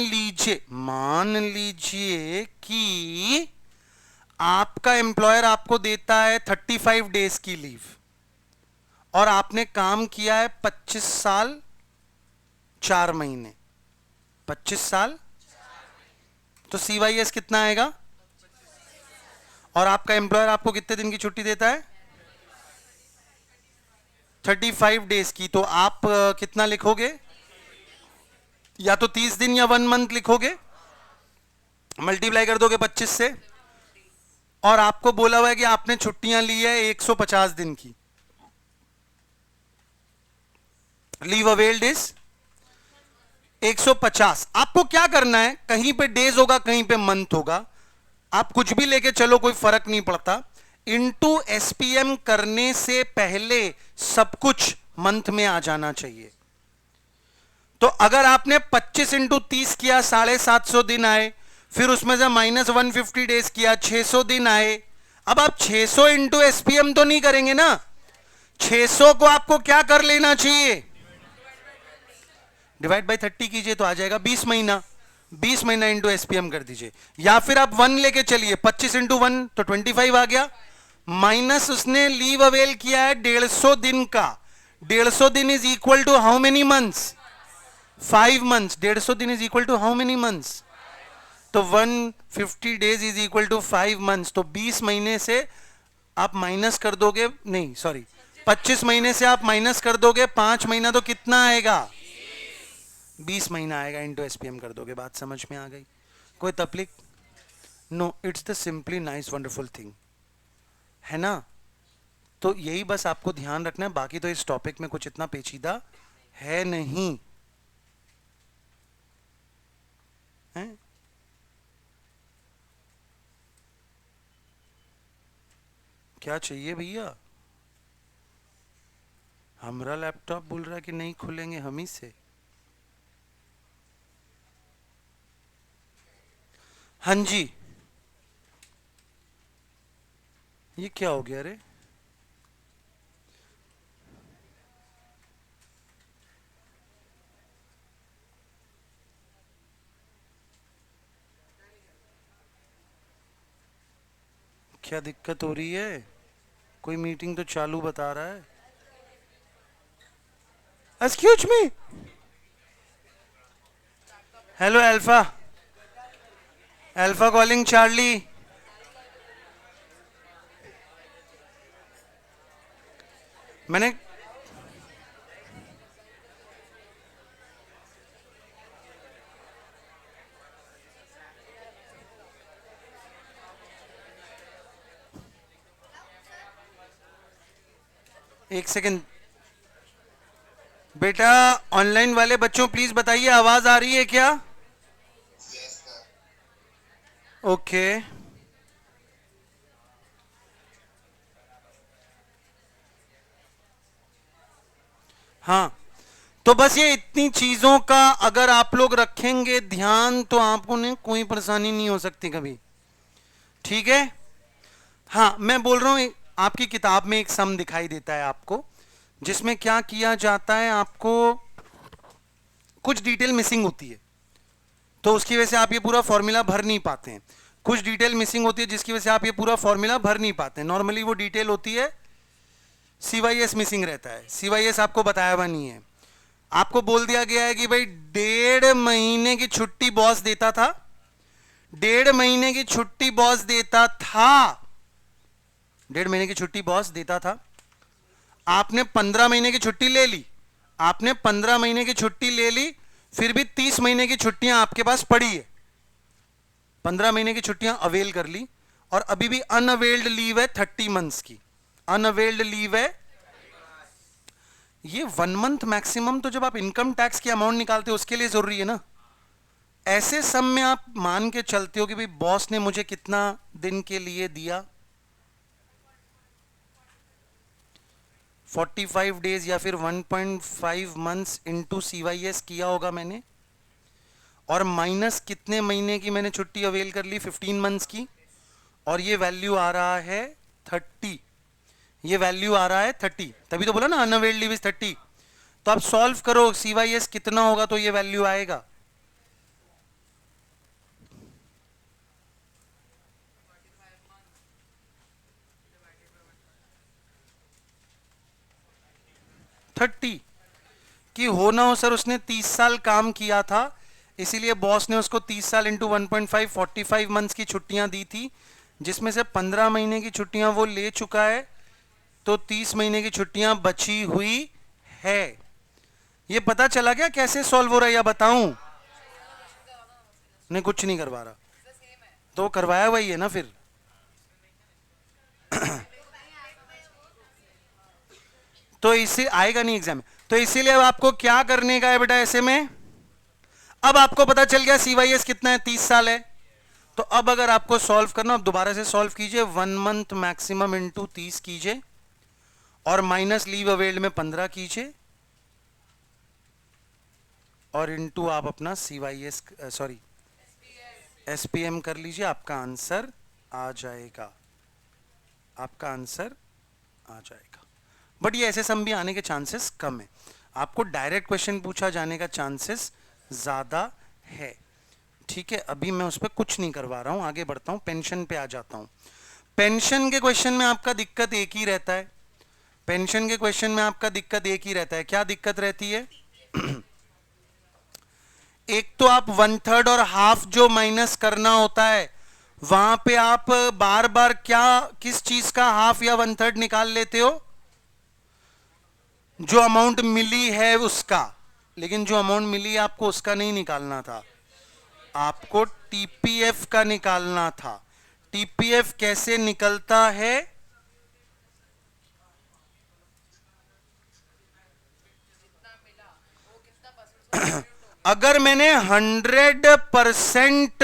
S1: लीजिए कि आपका एम्प्लॉयर आपको देता है 35 डेज की लीव, और आपने काम किया है 25 साल 4 महीने, 25 साल, तो CYS कितना आएगा? और आपका एम्प्लॉयर आपको कितने दिन की छुट्टी देता है? 35 डेज की। तो आप कितना लिखोगे? या तो 30 दिन या 1 मंथ लिखोगे, मल्टीप्लाई कर दोगे 25 से, और आपको बोला हुआ है कि आपने छुट्टियां ली है 150 दिन की। Leave availed is 150। आपको क्या करना है, कहीं पे डेज होगा कहीं पे मंथ होगा, आप कुछ भी लेके चलो, कोई फर्क नहीं पड़ता। इनटू SPM करने से पहले सब कुछ मंथ में आ जाना चाहिए। तो अगर आपने 25 इंटू 30 किया, 750 दिन आए, फिर उसमें से -150 डेज किया, 600 दिन आए। अब आप 600 इंटू SPM तो नहीं करेंगे ना, 600 को आपको क्या कर लेना चाहिए? डिवाइड बाय 30 कीजिए तो आ जाएगा 20 महीना। 20 महीना इंटू SPM कर दीजिए, या फिर आप 1 लेके चलिए, 25 इंटू 1 तो 25 आ गया, माइनस उसने लीव अवेल किया है 150 दिन का। 150 दिन is equal to how many months? 5 months. 150 दिन is equal to how many months? तो 150 days is equal to 5 months. तो 20 महीने से आप माइनस कर दोगे, नहीं सॉरी, 25 महीने से आप माइनस कर दोगे 5 महीना, तो कितना आएगा? 20 महीना आएगा, इंटू SPM कर दोगे। बात समझ में आ गई? कोई तकलीफ? No, it's the simply nice wonderful thing, है ना। तो यही बस आपको ध्यान रखना है, बाकी तो इस टॉपिक में कुछ इतना पेचीदा है नहीं है? क्या चाहिए भैया? हमारा लैपटॉप बोल रहा है कि नहीं खुलेंगे हम ही से। हाँ जी, ये क्या हो गया रे? क्या दिक्कत हो रही है? कोई मीटिंग तो चालू बता रहा है। Excuse me. Hello alpha, alpha calling Charlie. मैंने एक सेकंड बेटा, ऑनलाइन वाले बच्चों प्लीज बताइए आवाज आ रही है क्या? ओके। हाँ, तो बस ये इतनी चीजों का अगर आप लोग रखेंगे ध्यान तो आपको ने कोई परेशानी नहीं हो सकती कभी। ठीक है? हाँ, मैं बोल रहा हूं आपकी किताब में एक सम दिखाई देता है आपको, जिसमें क्या किया जाता है, आपको कुछ डिटेल मिसिंग होती है तो उसकी वजह से आप ये पूरा फॉर्मूला भर नहीं पाते हैं। कुछ डिटेल मिसिंग होती है जिसकी वजह से आप ये पूरा फॉर्मूला भर नहीं पाते हैं। नॉर्मली वो डिटेल होती है सीवाईएस मिसिंग रहता है, सीवाईएस आपको बताया हुआ नहीं है। आपको बोल दिया गया है कि भाई 1.5 महीने की छुट्टी बॉस देता था, 1.5 महीने की छुट्टी बॉस देता था, 1.5 महीने की छुट्टी बॉस देता था। आपने 15 महीने की छुट्टी ले ली, आपने 15 महीने की छुट्टी ले ली, फिर भी 30 महीने की छुट्टियां आपके पास पड़ी है। 15 महीने की छुट्टियां अवेल कर ली और अभी भी अनअवेल्ड लीव है 30 मंथ्स की, अनअवेल्ड लीव है। ये 1 मंथ मैक्सिमम तो जब आप इनकम टैक्स की अमाउंट निकालते हो उसके लिए जरूरी है ना। ऐसे सम में आप मान के चलते हो कि भाई बॉस ने मुझे कितना दिन के लिए दिया, 45 डेज या फिर 1.5 मंथ्स इंटू सीवाईएस किया होगा मैंने, और माइनस कितने महीने की मैंने छुट्टी अवेल कर ली, 15 मंथ्स की, और ये वैल्यू आ रहा है 30। ये वैल्यू आ रहा है 30, तभी तो बोला ना अनअवेल्ड लीव इज 30। तो आप सॉल्व करो सीवाईएस कितना होगा तो ये वैल्यू आएगा। थर्टी कि हो ना हो सर उसने 30 साल काम किया था, इसीलिए बॉस ने उसको 30 साल इंटू 1.5 45 मंथ्स की छुट्टियां दी थी, जिसमें से 15 महीने की छुट्टियां वो ले चुका है, तो 30 महीने की छुट्टियां बची हुई है। ये पता चला क्या कैसे सॉल्व हो रहा है या बताऊं? नहीं, कुछ नहीं करवा रहा, तो करवाया वही है ना फिर। तो इससे आएगा नहीं एग्जाम में, तो इसीलिए अब आपको क्या करने का है बेटा ऐसे में। अब आपको पता चल गया सीवाईएस कितना है, 30 साल है। तो अब अगर आपको सॉल्व करना, अब दोबारा से सॉल्व कीजिए, 1 मंथ मैक्सिमम इंटू 30 कीजिए और माइनस लीव अवेल्ड में 15 कीजिए और इंटू आप अपना सीवाईएस सॉरी एसपीएम कर लीजिए। आपका आंसर आ जाएगा, आपका आंसर आ जाएगा। बट ये ऐसे सम भी आने के चांसेस कम है, आपको डायरेक्ट क्वेश्चन पूछा जाने का चांसेस ज्यादा है। ठीक है, अभी मैं उस पर कुछ नहीं करवा रहा हूं, आगे बढ़ता हूं, पेंशन पे आ जाता हूं। पेंशन के क्वेश्चन में आपका दिक्कत एक ही रहता है, पेंशन के क्वेश्चन में आपका दिक्कत एक ही रहता है। क्या दिक्कत रहती है? एक तो आप 1/3 और हाफ जो माइनस करना होता है, वहां पे आप बार बार क्या किस चीज का हाफ या 1/3 निकाल लेते हो? जो अमाउंट मिली है उसका, लेकिन जो अमाउंट मिली आपको उसका नहीं निकालना था, आपको टीपीएफ का निकालना था। टीपीएफ कैसे निकलता है? अगर मैंने 100%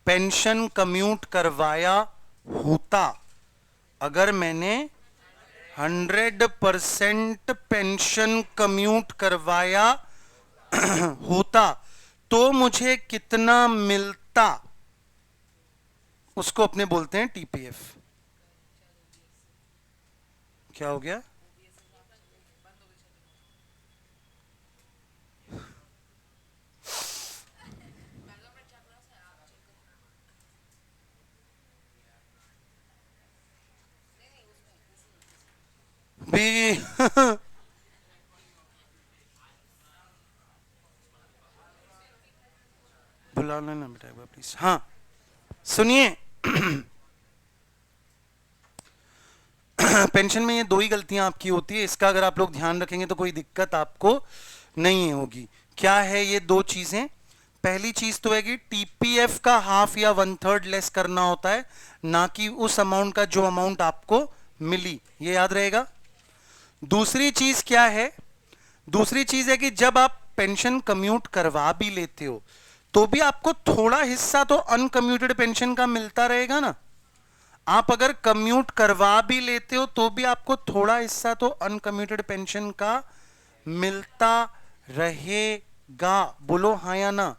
S1: पेंशन कम्यूट करवाया होता, अगर मैंने 100% पेंशन कम्यूट करवाया होता तो मुझे कितना मिलता, उसको अपने बोलते हैं टीपीएफ। क्या हो गया? भी बुला लेना बेटा एक बार प्लीज। हाँ सुनिए, पेंशन में ये दो ही गलतियां आपकी होती है, इसका अगर आप लोग ध्यान रखेंगे तो कोई दिक्कत आपको नहीं होगी। क्या है ये दो चीजें? पहली चीज तो है कि टीपीएफ का हाफ या 1/3 लेस करना होता है, ना कि उस अमाउंट का जो अमाउंट आपको मिली, ये याद रहेगा। दूसरी चीज क्या है? दूसरी चीज है कि जब आप पेंशन कम्यूट करवा भी लेते हो तो भी आपको थोड़ा हिस्सा तो अनकम्यूटेड पेंशन का मिलता रहेगा ना। आप अगर कम्यूट करवा भी लेते हो तो भी आपको थोड़ा हिस्सा तो अनकम्यूटेड पेंशन का मिलता रहेगा। बोलो हाँ या ना।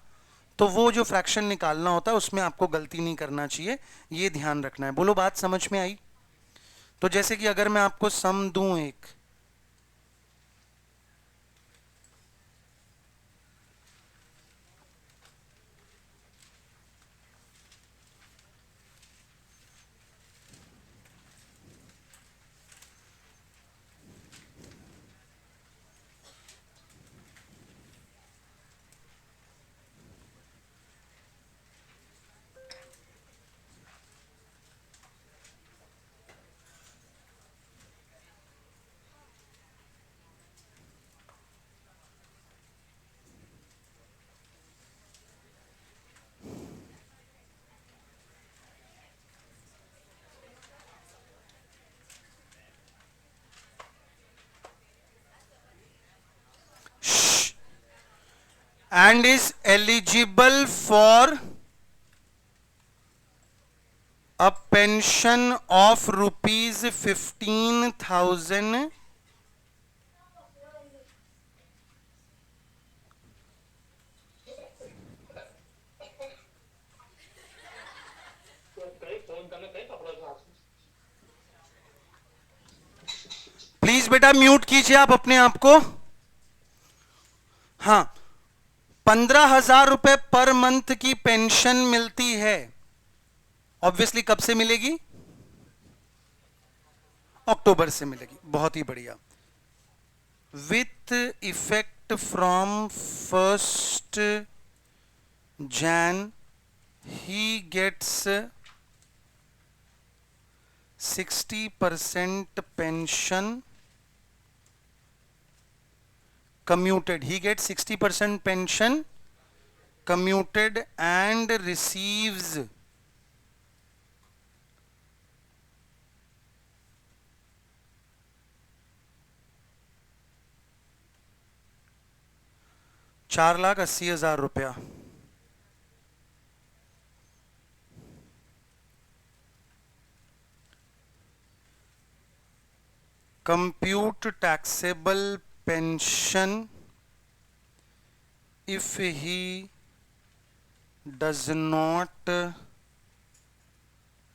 S1: तो वो जो फ्रैक्शन निकालना होता है उसमें आपको गलती नहीं करना चाहिए, ये ध्यान रखना है। बोलो बात समझ में आई? तो जैसे कि अगर मैं आपको सम दूं एक, and is eligible for a pension of rupees 15,000 please बेटा म्यूट कीजिए आप अपने आप को। हाँ, 15,000 रुपए पर मंथ की पेंशन मिलती है। ऑब्वियसली कब से मिलेगी? अक्टूबर से मिलेगी। बहुत ही बढ़िया। With effect from 1st Jan ही gets 60% pension commuted. He gets 60% pension commuted and receives 4,80,000 रुपया। Compute taxable pension if he does not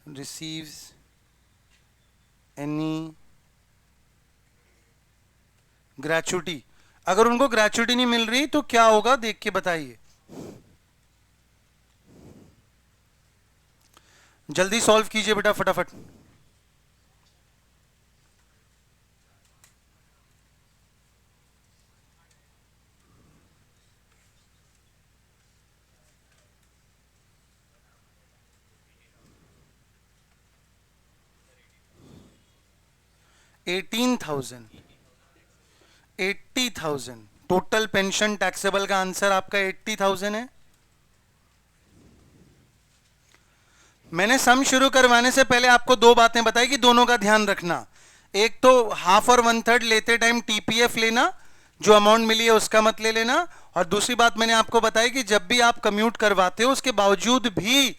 S1: receives any gratuity। अगर उनको ग्रेचुटी नहीं मिल रही तो क्या होगा देख के बताइए। जल्दी सॉल्व कीजिए बेटा फटाफट। $80,000 टोटल पेंशन टैक्सेबल का आंसर आपका 80,000 है। मैंने सम शुरू करवाने से पहले आपको दो बातें बताई कि दोनों का ध्यान रखना। एक तो हाफ और 1/3 लेते टाइम टीपीएफ लेना, जो अमाउंट मिली है उसका मत ले लेना। और दूसरी बात मैंने आपको बताई कि जब भी आप कम्यूट करवाते हो उसके बावजूद भी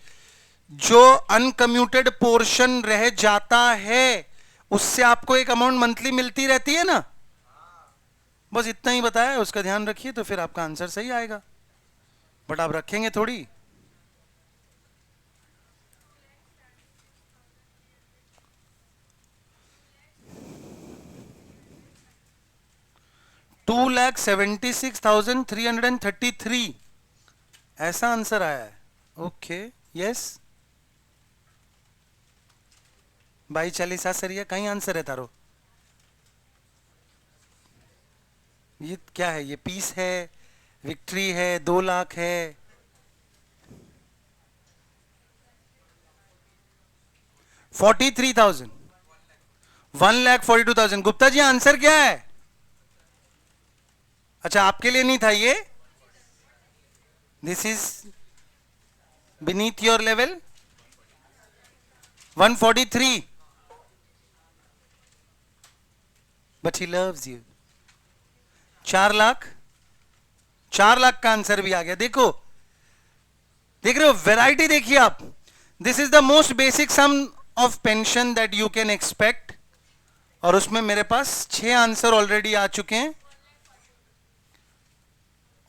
S1: जो अनकम्यूटेड पोर्शन रह जाता है उससे आपको एक अमाउंट मंथली मिलती रहती है ना। बस इतना ही बताया है, उसका ध्यान रखिए तो फिर आपका आंसर सही आएगा, बट आप रखेंगे थोड़ी। $2,76,333 ऐसा आंसर आया है। ओके, यस भाई 40 सरिया कहीं आंसर है तारो। ये क्या है? ये पीस है, विक्ट्री है, 2 लाख है। $43,000, 1,42,000। गुप्ता जी आंसर क्या है? अच्छा आपके लिए नहीं था ये, this is beneath your level. 143, but he loves you. 4 lakh, 4 lakh का आंसर भी आ गया। देखो, देख रहे हो वैरायटी? देखिए आप, this is the most basic sum of pension that you can expect, और उसमें मेरे पास 6 आंसर ऑलरेडी आ चुके हैं,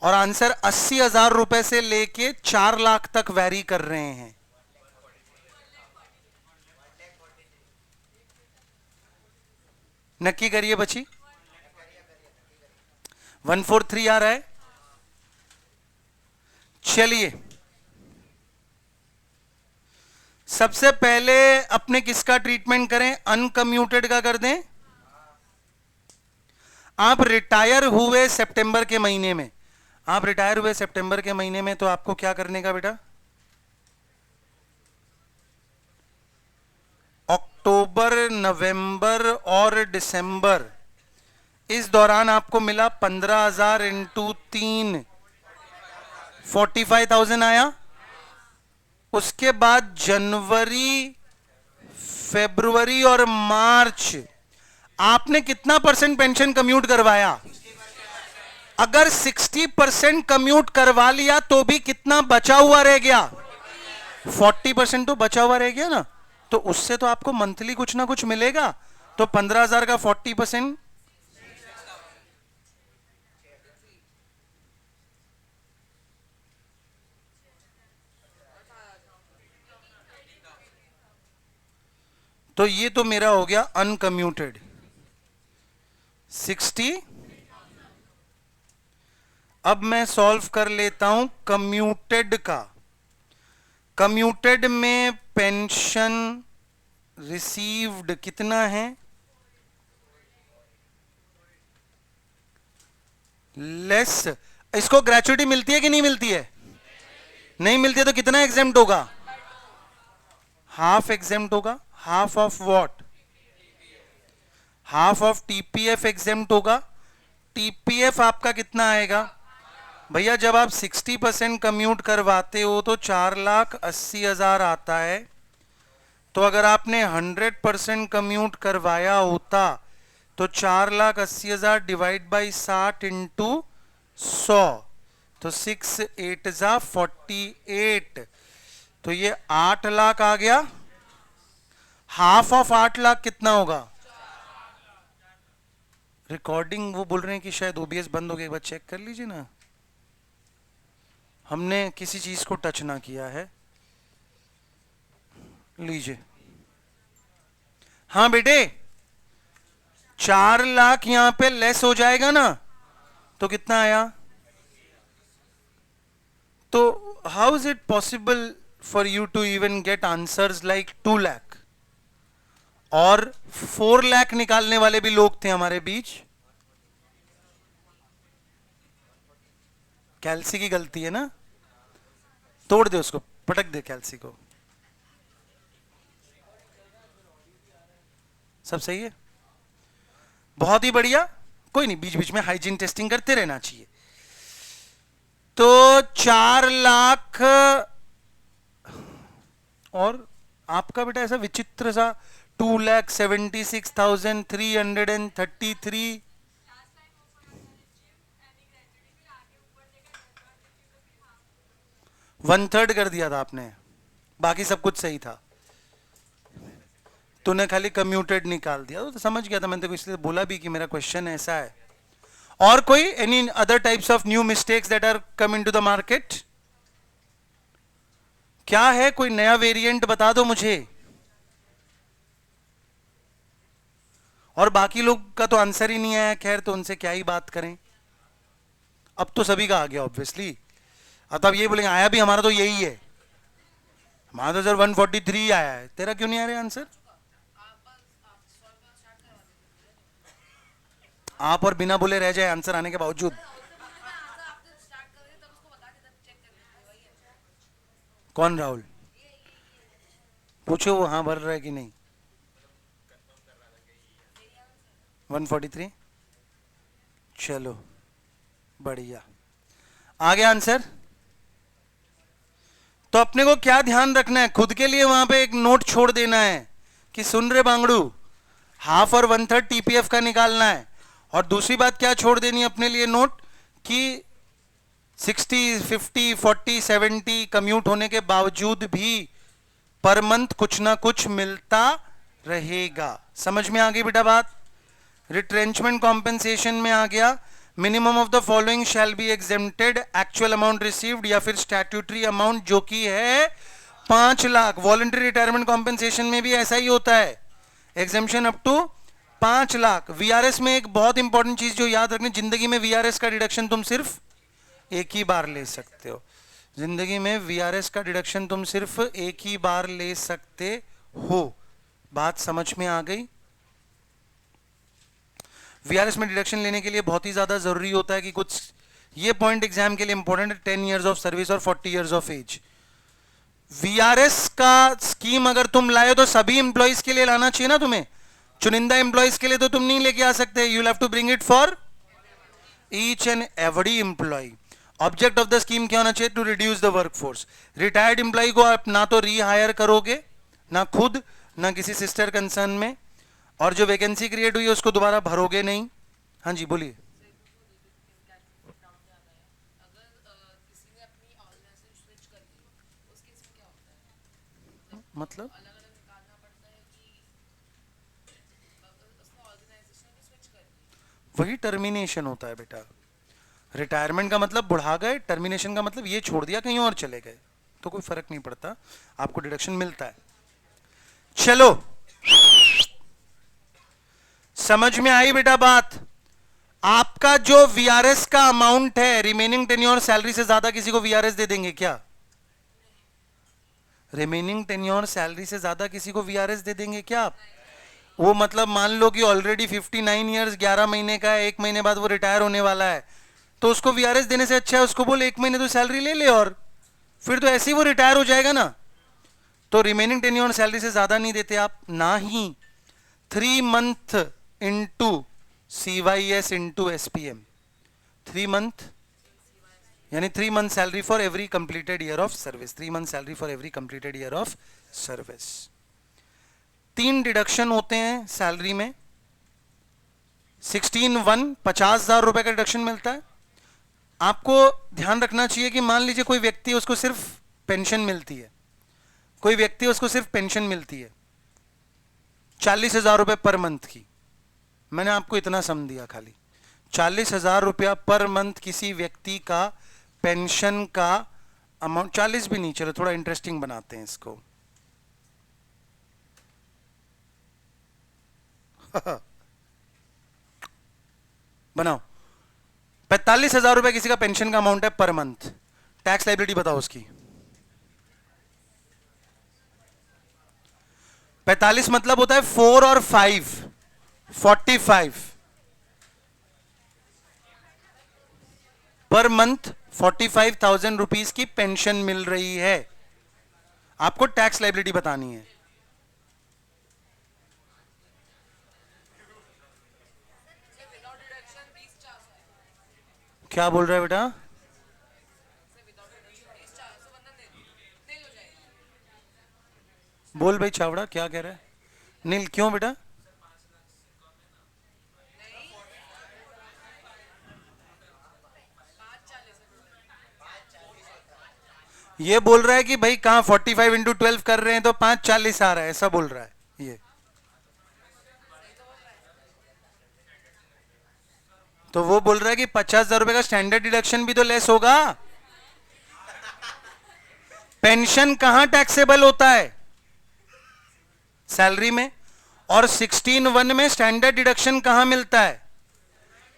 S1: और आंसर 80,000 रुपए से लेके 4 लाख तक वैरी कर रहे हैं। नक्की करिए बच्ची, 143 आ रहा है। चलिए सबसे पहले अपने किसका ट्रीटमेंट करें? अनकम्यूटेड का कर दें। आप रिटायर हुए सितंबर के महीने में, आप रिटायर हुए सितंबर के महीने में, तो आपको क्या करने का बेटा? अक्टूबर, नवंबर और दिसंबर, इस दौरान आपको मिला 15,000 इंटू 3, 45,000 आया। उसके बाद जनवरी, फरवरी और मार्च आपने कितना परसेंट पेंशन कम्यूट करवाया? अगर 60% कम्यूट करवा लिया तो भी कितना बचा हुआ रह गया? 40% तो बचा हुआ रह गया ना, तो उससे तो आपको मंथली कुछ ना कुछ मिलेगा। तो 15,000 का 40%, तो ये तो मेरा हो गया अनकम्यूटेड 60। अब मैं सॉल्व कर लेता हूं कम्यूटेड का। कम्यूटेड में पेंशन रिसीव्ड कितना है? लेस। इसको ग्रेचुइटी मिलती है कि नहीं मिलती है? नहीं मिलती है तो कितना एग्जेम्प्ट होगा? हाफ एग्जेम्प्ट होगा। Half of what? Half of TPF exempt होगा। टीपीएफ आपका कितना आएगा भैया? जब आप 60% कम्यूट करवाते हो तो 4,80,000 आता है। तो अगर आपने 100% कम्यूट करवाया होता तो 4,80,000 डिवाइड बाई 60 इंटू 100, तो 6 8 जा 48, तो ये 8 लाख आ गया। हाफ ऑफ 8 लाख कितना होगा? रिकॉर्डिंग वो बोल रहे हैं कि शायद ओबीएस बंद हो गया, एक बार चेक कर लीजिए ना। हमने किसी चीज को टच ना किया है। लीजिए, हाँ बेटे 4 लाख यहां पे लेस हो जाएगा ना, तो कितना आया? तो how is it possible for you to even get answers like 2 lakh? और 4 लाख निकालने वाले भी लोग थे हमारे बीच। कैल्सी की गलती है ना, तोड़ दे उसको, पटक दे कैल्सी को। सब सही है, बहुत ही बढ़िया। कोई नहीं, बीच बीच में हाइजीन टेस्टिंग करते रहना चाहिए। तो 4 लाख, और आपका बेटा ऐसा विचित्र सा 2,76,333। 1/3 कर दिया था आपने, बाकी सब कुछ सही था, तूने खाली कम्यूटेड निकाल दिया। तो समझ गया था, मैंने तो इसलिए बोला भी कि मेरा क्वेश्चन ऐसा है। और कोई any other types of new mistakes that are come into the market? क्या है, कोई नया वेरिएंट बता दो मुझे। और बाकी लोग का तो आंसर ही नहीं आया, खैर तो उनसे क्या ही बात करें। अब तो सभी का आ गया ऑब्वियसली। अब तो आप ये बोलेंगे आया भी हमारा तो यही है, हमारा तो सर 143 आया है, तेरा क्यों नहीं आ रहा आंसर? आप और बिना बोले रह जाए आंसर आने के बावजूद। कौन राहुल? पूछो वो हाँ भर रहा है कि नहीं। 143, चलो बढ़िया, आ गया आंसर। तो अपने को क्या ध्यान रखना है, खुद के लिए वहां पे एक नोट छोड़ देना है कि सुन रहे बांगड़ू, हाफ और 1/3 टीपीएफ का निकालना है। और दूसरी बात क्या छोड़ देनी है अपने लिए नोट, कि 60, 50, 40, 70 कम्यूट होने के बावजूद भी पर मंथ कुछ ना कुछ मिलता रहेगा। समझ में आ गई बेटा बात? रिट्रेंचमेंट कॉम्पेंसेशन में आ गया, minimum of the following shall be exempted, actual amount received या फिर स्टैट्यूटरी अमाउंट जो कि है 5 लाख। वॉलंटरी रिटायरमेंट कॉम्पेंसेशन में भी ऐसा ही होता है, exemption up to 5 lakh. VRS में एक बहुत इंपॉर्टेंट चीज जो याद रखनी, जिंदगी में वीआरएस का डिडक्शन तुम सिर्फ एक ही बार ले सकते हो। जिंदगी में वीआरएस का डिडक्शन तुम सिर्फ एक ही बार ले सकते हो। बात समझ में आ गई? वीआरएस में डिडक्शन लेने के लिए बहुत ही ज्यादा जरूरी होता है कि कुछ ये पॉइंट एग्जाम के लिए इंपॉर्टेंट है, 10 इयर्स ऑफ सर्विस और 40 इयर्स ऑफ एज। वीआरएस का स्कीम अगर तुम लाए तो सभी इंप्लॉइज के लिए लाना चाहिए ना तुम्हें, चुनिंदा इंप्लॉइज के लिए तो तुम नहीं लेके आ सकते, you have to bring it for each and every employee. Object of the scheme क्या होना चाहिए? To reduce the workforce. Retired employee को आप ना तो रीहायर करोगे, ना खुद, ना किसी सिस्टर कंसर्न में, और जो वैकेंसी क्रिएट हुई है उसको दोबारा भरोगे नहीं। हाँ जी बोलिए। मतलब वही टर्मिनेशन होता है बेटा। रिटायरमेंट का मतलब बुढ़ा गए, टर्मिनेशन का मतलब ये छोड़ दिया कहीं और चले गए, तो कोई फर्क नहीं पड़ता, आपको डिडक्शन मिलता है। चलो समझ में आई बेटा बात? आपका जो वीआरएस का अमाउंट है, रिमेनिंग टेन्योर सैलरी से ज्यादा किसी को वीआरएस दे देंगे क्या? रिमेनिंग टेन्योर सैलरी से ज्यादा किसी को वीआरएस दे देंगे क्या आप? वो मतलब मान लो कि ऑलरेडी 59 इयर्स 11 महीने का है, 1 महीने बाद वो रिटायर होने वाला है, तो उसको वीआरएस देने से अच्छा है उसको बोल 1 महीने तो सैलरी ले ले, और फिर तो ऐसे ही वो रिटायर हो जाएगा ना। तो रिमेनिंग टेन्योर सैलरी से ज्यादा नहीं देते आप, ना ही 3 month into CYS into SPM, 3 month यानी 3 month salary for every completed year of service, 3 month salary for every completed year of service. 3 deduction होते हैं सैलरी में। 16(1) 50,000 रुपए का डिडक्शन मिलता है। आपको ध्यान रखना चाहिए कि मान लीजिए कोई व्यक्ति, उसको सिर्फ पेंशन मिलती है, कोई व्यक्ति उसको सिर्फ पेंशन मिलती है 40,000 रुपए पर मंथ की। मैंने आपको इतना सम दिया, खाली 40,000 रुपया पर मंथ किसी व्यक्ति का पेंशन का अमाउंट, 40 भी नहीं, चलो थोड़ा इंटरेस्टिंग बनाते हैं इसको। बनाओ, 45,000 रुपए किसी का पेंशन का अमाउंट है पर मंथ, टैक्स लाइबिलिटी बताओ उसकी। 45 मतलब होता है 4 और 5, 45 पर मंथ 45,000 रुपीज की पेंशन मिल रही है, आपको टैक्स लाइबिलिटी बतानी है। क्या बोल रहा है बेटा? बोल भाई छावड़ा, क्या कह रहा है? नील क्यों बेटा? ये बोल रहा है कि भाई कहां 45 इंटू 12 कर रहे हैं तो 540 आ रहा है, ऐसा बोल रहा है ये। तो वो बोल रहा है कि 50,000 रुपए का स्टैंडर्ड डिडक्शन भी तो लेस होगा। पेंशन कहां टैक्सेबल होता है? सैलरी में। और 16(1) में स्टैंडर्ड डिडक्शन कहां मिलता है?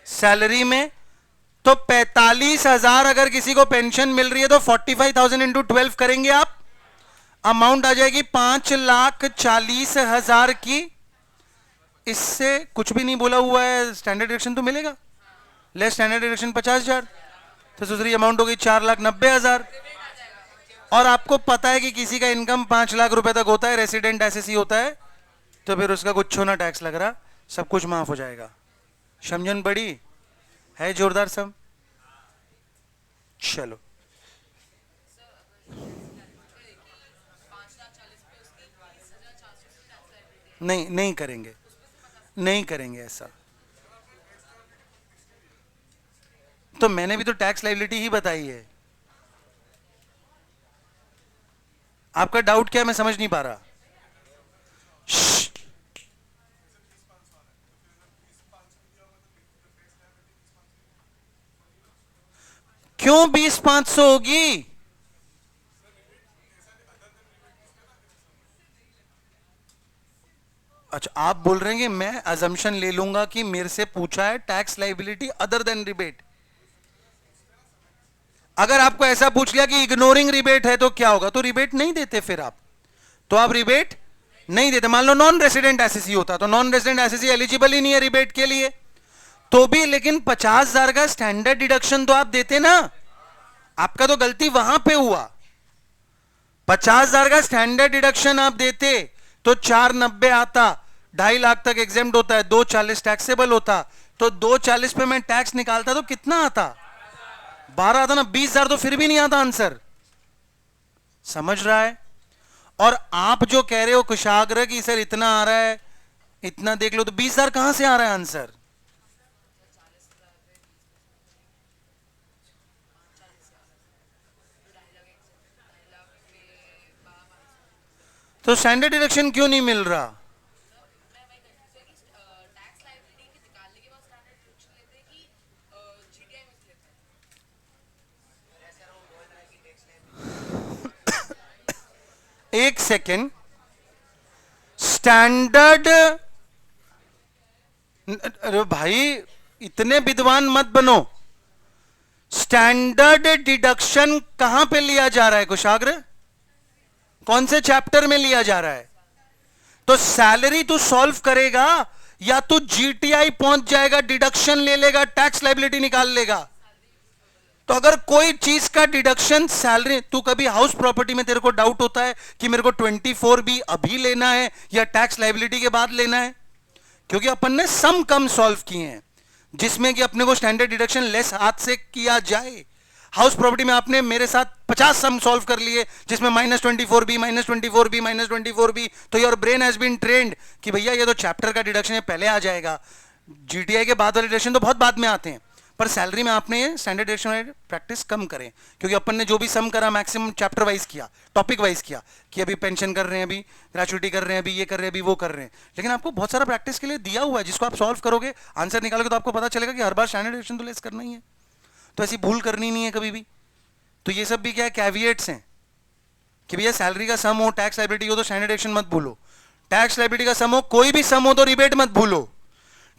S1: सैलरी में। तो 45,000 अगर किसी को पेंशन मिल रही है तो 45,000 इंटू 12 करेंगे आप, अमाउंट आ जाएगी 5,40,000 की। इससे कुछ भी नहीं बोला हुआ है, स्टैंडर्ड डिडक्शन तो मिलेगा, लेस स्टैंडर्ड डिडक्शन 50,000, तो दूसरी अमाउंट हो गई 4,90,000। और आपको पता है कि किसी का इनकम 5 लाख रुपए तक होता है, रेसिडेंट एसएससी होता है, तो फिर उसका कुछ ना टैक्स लग रहा, सब कुछ माफ हो जाएगा। समझन बड़ी है जोरदार सब। चलो नहीं, नहीं करेंगे, नहीं करेंगे ऐसा। तो मैंने भी तो टैक्स लायबिलिटी ही बताई है। आपका डाउट क्या है मैं समझ नहीं पा रहा। क्यों 20,500 होगी? अच्छा, आप बोल रहे हैं कि मैं अजम्पशन ले लूंगा कि मेरे से पूछा है tax liability other than rebate. अगर आपको ऐसा पूछ लिया कि इग्नोरिंग रिबेट है तो क्या होगा? तो रिबेट नहीं देते फिर आप, तो आप रिबेट नहीं देते। मान लो नॉन रेसिडेंट एसएससी होता तो नॉन रेसिडेंट एसएससी एलिजिबल ही नहीं है रिबेट के लिए, तो भी लेकिन 50,000 का स्टैंडर्ड डिडक्शन तो आप देते ना। आपका तो गलती वहां पे हुआ। 50,000 का स्टैंडर्ड डिडक्शन आप देते तो 490 आता, 2.5 लाख तक एग्जेम्प्ट होता है, 240 टैक्सेबल होता, तो 240 पे मैं टैक्स निकालता तो कितना आता? 12 आता ना। 20,000 तो फिर भी नहीं आता आंसर। समझ रहा है? और आप जो कह रहे हो कुशाग्र कि सर इतना आ रहा है, इतना देख लो, तो 20,000 कहां से आ रहा है आंसर? तो स्टैंडर्ड डिडक्शन क्यों नहीं मिल रहा? एक सेकेंड, स्टैंडर्ड, अरे भाई इतने विद्वान मत बनो। स्टैंडर्ड डिडक्शन कहां पे लिया जा रहा है कुशाग्र? कौन से चैप्टर में लिया जा रहा है? तो सैलरी तू सॉल्व करेगा या तू जीटीआई पहुंच जाएगा, डिडक्शन ले लेगा, टैक्स लायबिलिटी निकाल लेगा। तो अगर कोई चीज का डिडक्शन सैलरी, तू कभी हाउस प्रॉपर्टी में तेरे को डाउट होता है कि मेरे को 24B अभी लेना है या टैक्स लायबिलिटी के बाद लेना है? क्योंकि अपन ने सम कम सॉल्व किए हैं जिसमें कि अपने को स्टैंडर्ड डिडक्शन लेस हाथ से किया जाए। हाउस प्रॉपर्टी में आपने मेरे साथ 50 सम सॉल्व कर लिए जिसमें -24B, -24B, -24B, तो your brain has been trained कि भैया ये तो चैप्टर का डिडक्शन है, पहले आ जाएगा। जीटीआई के बाद वाले डिडक्शन तो बहुत बाद में आते हैं, पर सैलरी में आपने स्टैंडर्ड डिडक्शन प्रैक्टिस कम करें, क्योंकि अपन ने जो भी सम करा मैक्सिमम चैप्टर वाइज किया, टॉपिक वाइज किया कि अभी पेंशन कर रहे हैं, अभी ग्रेचुइटी कर रहे हैं, अभी ये कर रहे हैं, अभी वो कर रहे हैं। लेकिन आपको बहुत सारा प्रैक्टिस के लिए दिया हुआ है जिसको आप सॉल्व करोगे, आंसर निकालोगे, तो आपको पता चलेगा कि हर बार स्टैंडर्ड डिडक्शन तो लेस करना ही है, तो ऐसी भूल करनी नहीं है कभी भी। तो ये सब भी क्या है, कैविएट्स हैं कि भैया सैलरी का सम हो, टैक्स लायबिलिटी हो तो स्टैंडर्ड डिडक्शन मत भूलो। टैक्स लायबिलिटी का सम हो, कोई भी सम हो तो रिबेट मत भूलो।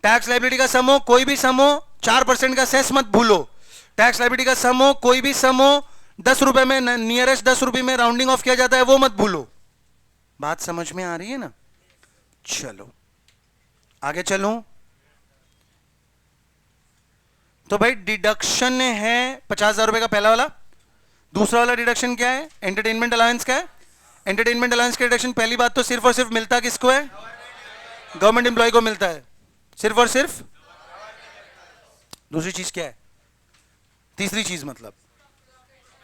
S1: टैक्स लायबिलिटी का सम हो, कोई भी सम हो, 4% का सेस मत भूलो। टैक्स लायबिलिटी का सम हो, कोई भी सम हो, 10 रुपए में, नियरेस्ट 10 रुपए में राउंडिंग ऑफ किया जाता है, वो मत भूलो। बात समझ में आ रही है ना? चलो आगे चलूं। तो भाई डिडक्शन है 50,000 रुपए का पहला वाला। दूसरा वाला डिडक्शन क्या है? एंटरटेनमेंट अलाउंस का है। एंटरटेनमेंट अलाउंस का डिडक्शन पहली बात तो सिर्फ और सिर्फ मिलता किसको है? गवर्नमेंट एम्प्लॉय को मिलता है, सिर्फ और सिर्फ। दूसरी चीज क्या है? तीसरी चीज मतलब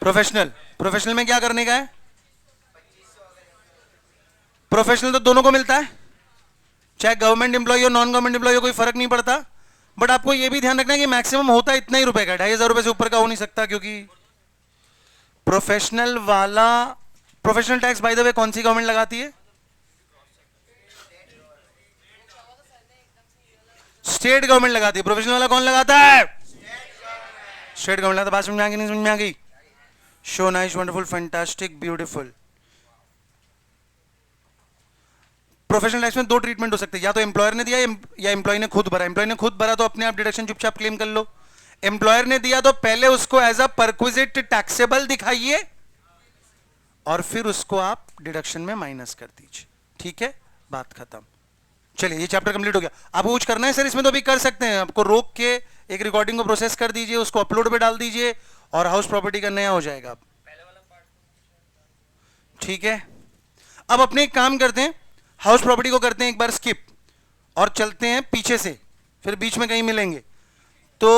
S1: प्रोफेशनल। प्रोफेशनल में क्या करने का है? प्रोफेशनल तो दोनों को मिलता है, चाहे गवर्नमेंट एम्प्लॉय हो नॉन गवर्नमेंट एम्प्लॉय हो, कोई फर्क नहीं पड़ता। बट आपको यह भी ध्यान रखना है कि मैक्सिमम होता है इतना ही रुपए का, 2,500 रुपए से ऊपर का हो नहीं सकता, क्योंकि प्रोफेशनल वाला, professional tax by the way कौन सी गवर्नमेंट लगाती है? स्टेट गवर्नमेंट लगाती है। प्रोफेशनल वाला कौन लगाता है? स्टेट गवर्नमेंट लगाता। बात समझ में आ गई? नहीं समझ में आ गई? Show nice, wonderful, fantastic, beautiful. Professional tax में दो ट्रीटमेंट हो सकते हैं, या तो एम्प्लॉयर ने दिया या एम्प्लॉय ने खुद भरा। एम्प्लॉय ने खुद भरा तो अपने आप डिडक्शन चुपचाप क्लेम कर लो। एम्प्लॉयर ने दिया तो पहले उसको एज अ परक्विजिट टैक्सेबल दिखाइए और फिर उसको आप डिडक्शन में माइनस कर दीजिए। ठीक है, बात खत्म। चलिए, ये चैप्टर कंप्लीट हो गया। आपको कुछ करना है सर इसमें तो भी कर सकते हैं। आपको रोक के एक रिकॉर्डिंग को प्रोसेस कर दीजिए, उसको अपलोड पे डाल दीजिए और हाउस प्रॉपर्टी का नया हो जाएगा। ठीक है, अब अपने एक काम करते हैं, हाउस प्रॉपर्टी को करते हैं एक बार स्किप और चलते हैं पीछे से, फिर बीच में कहीं मिलेंगे। तो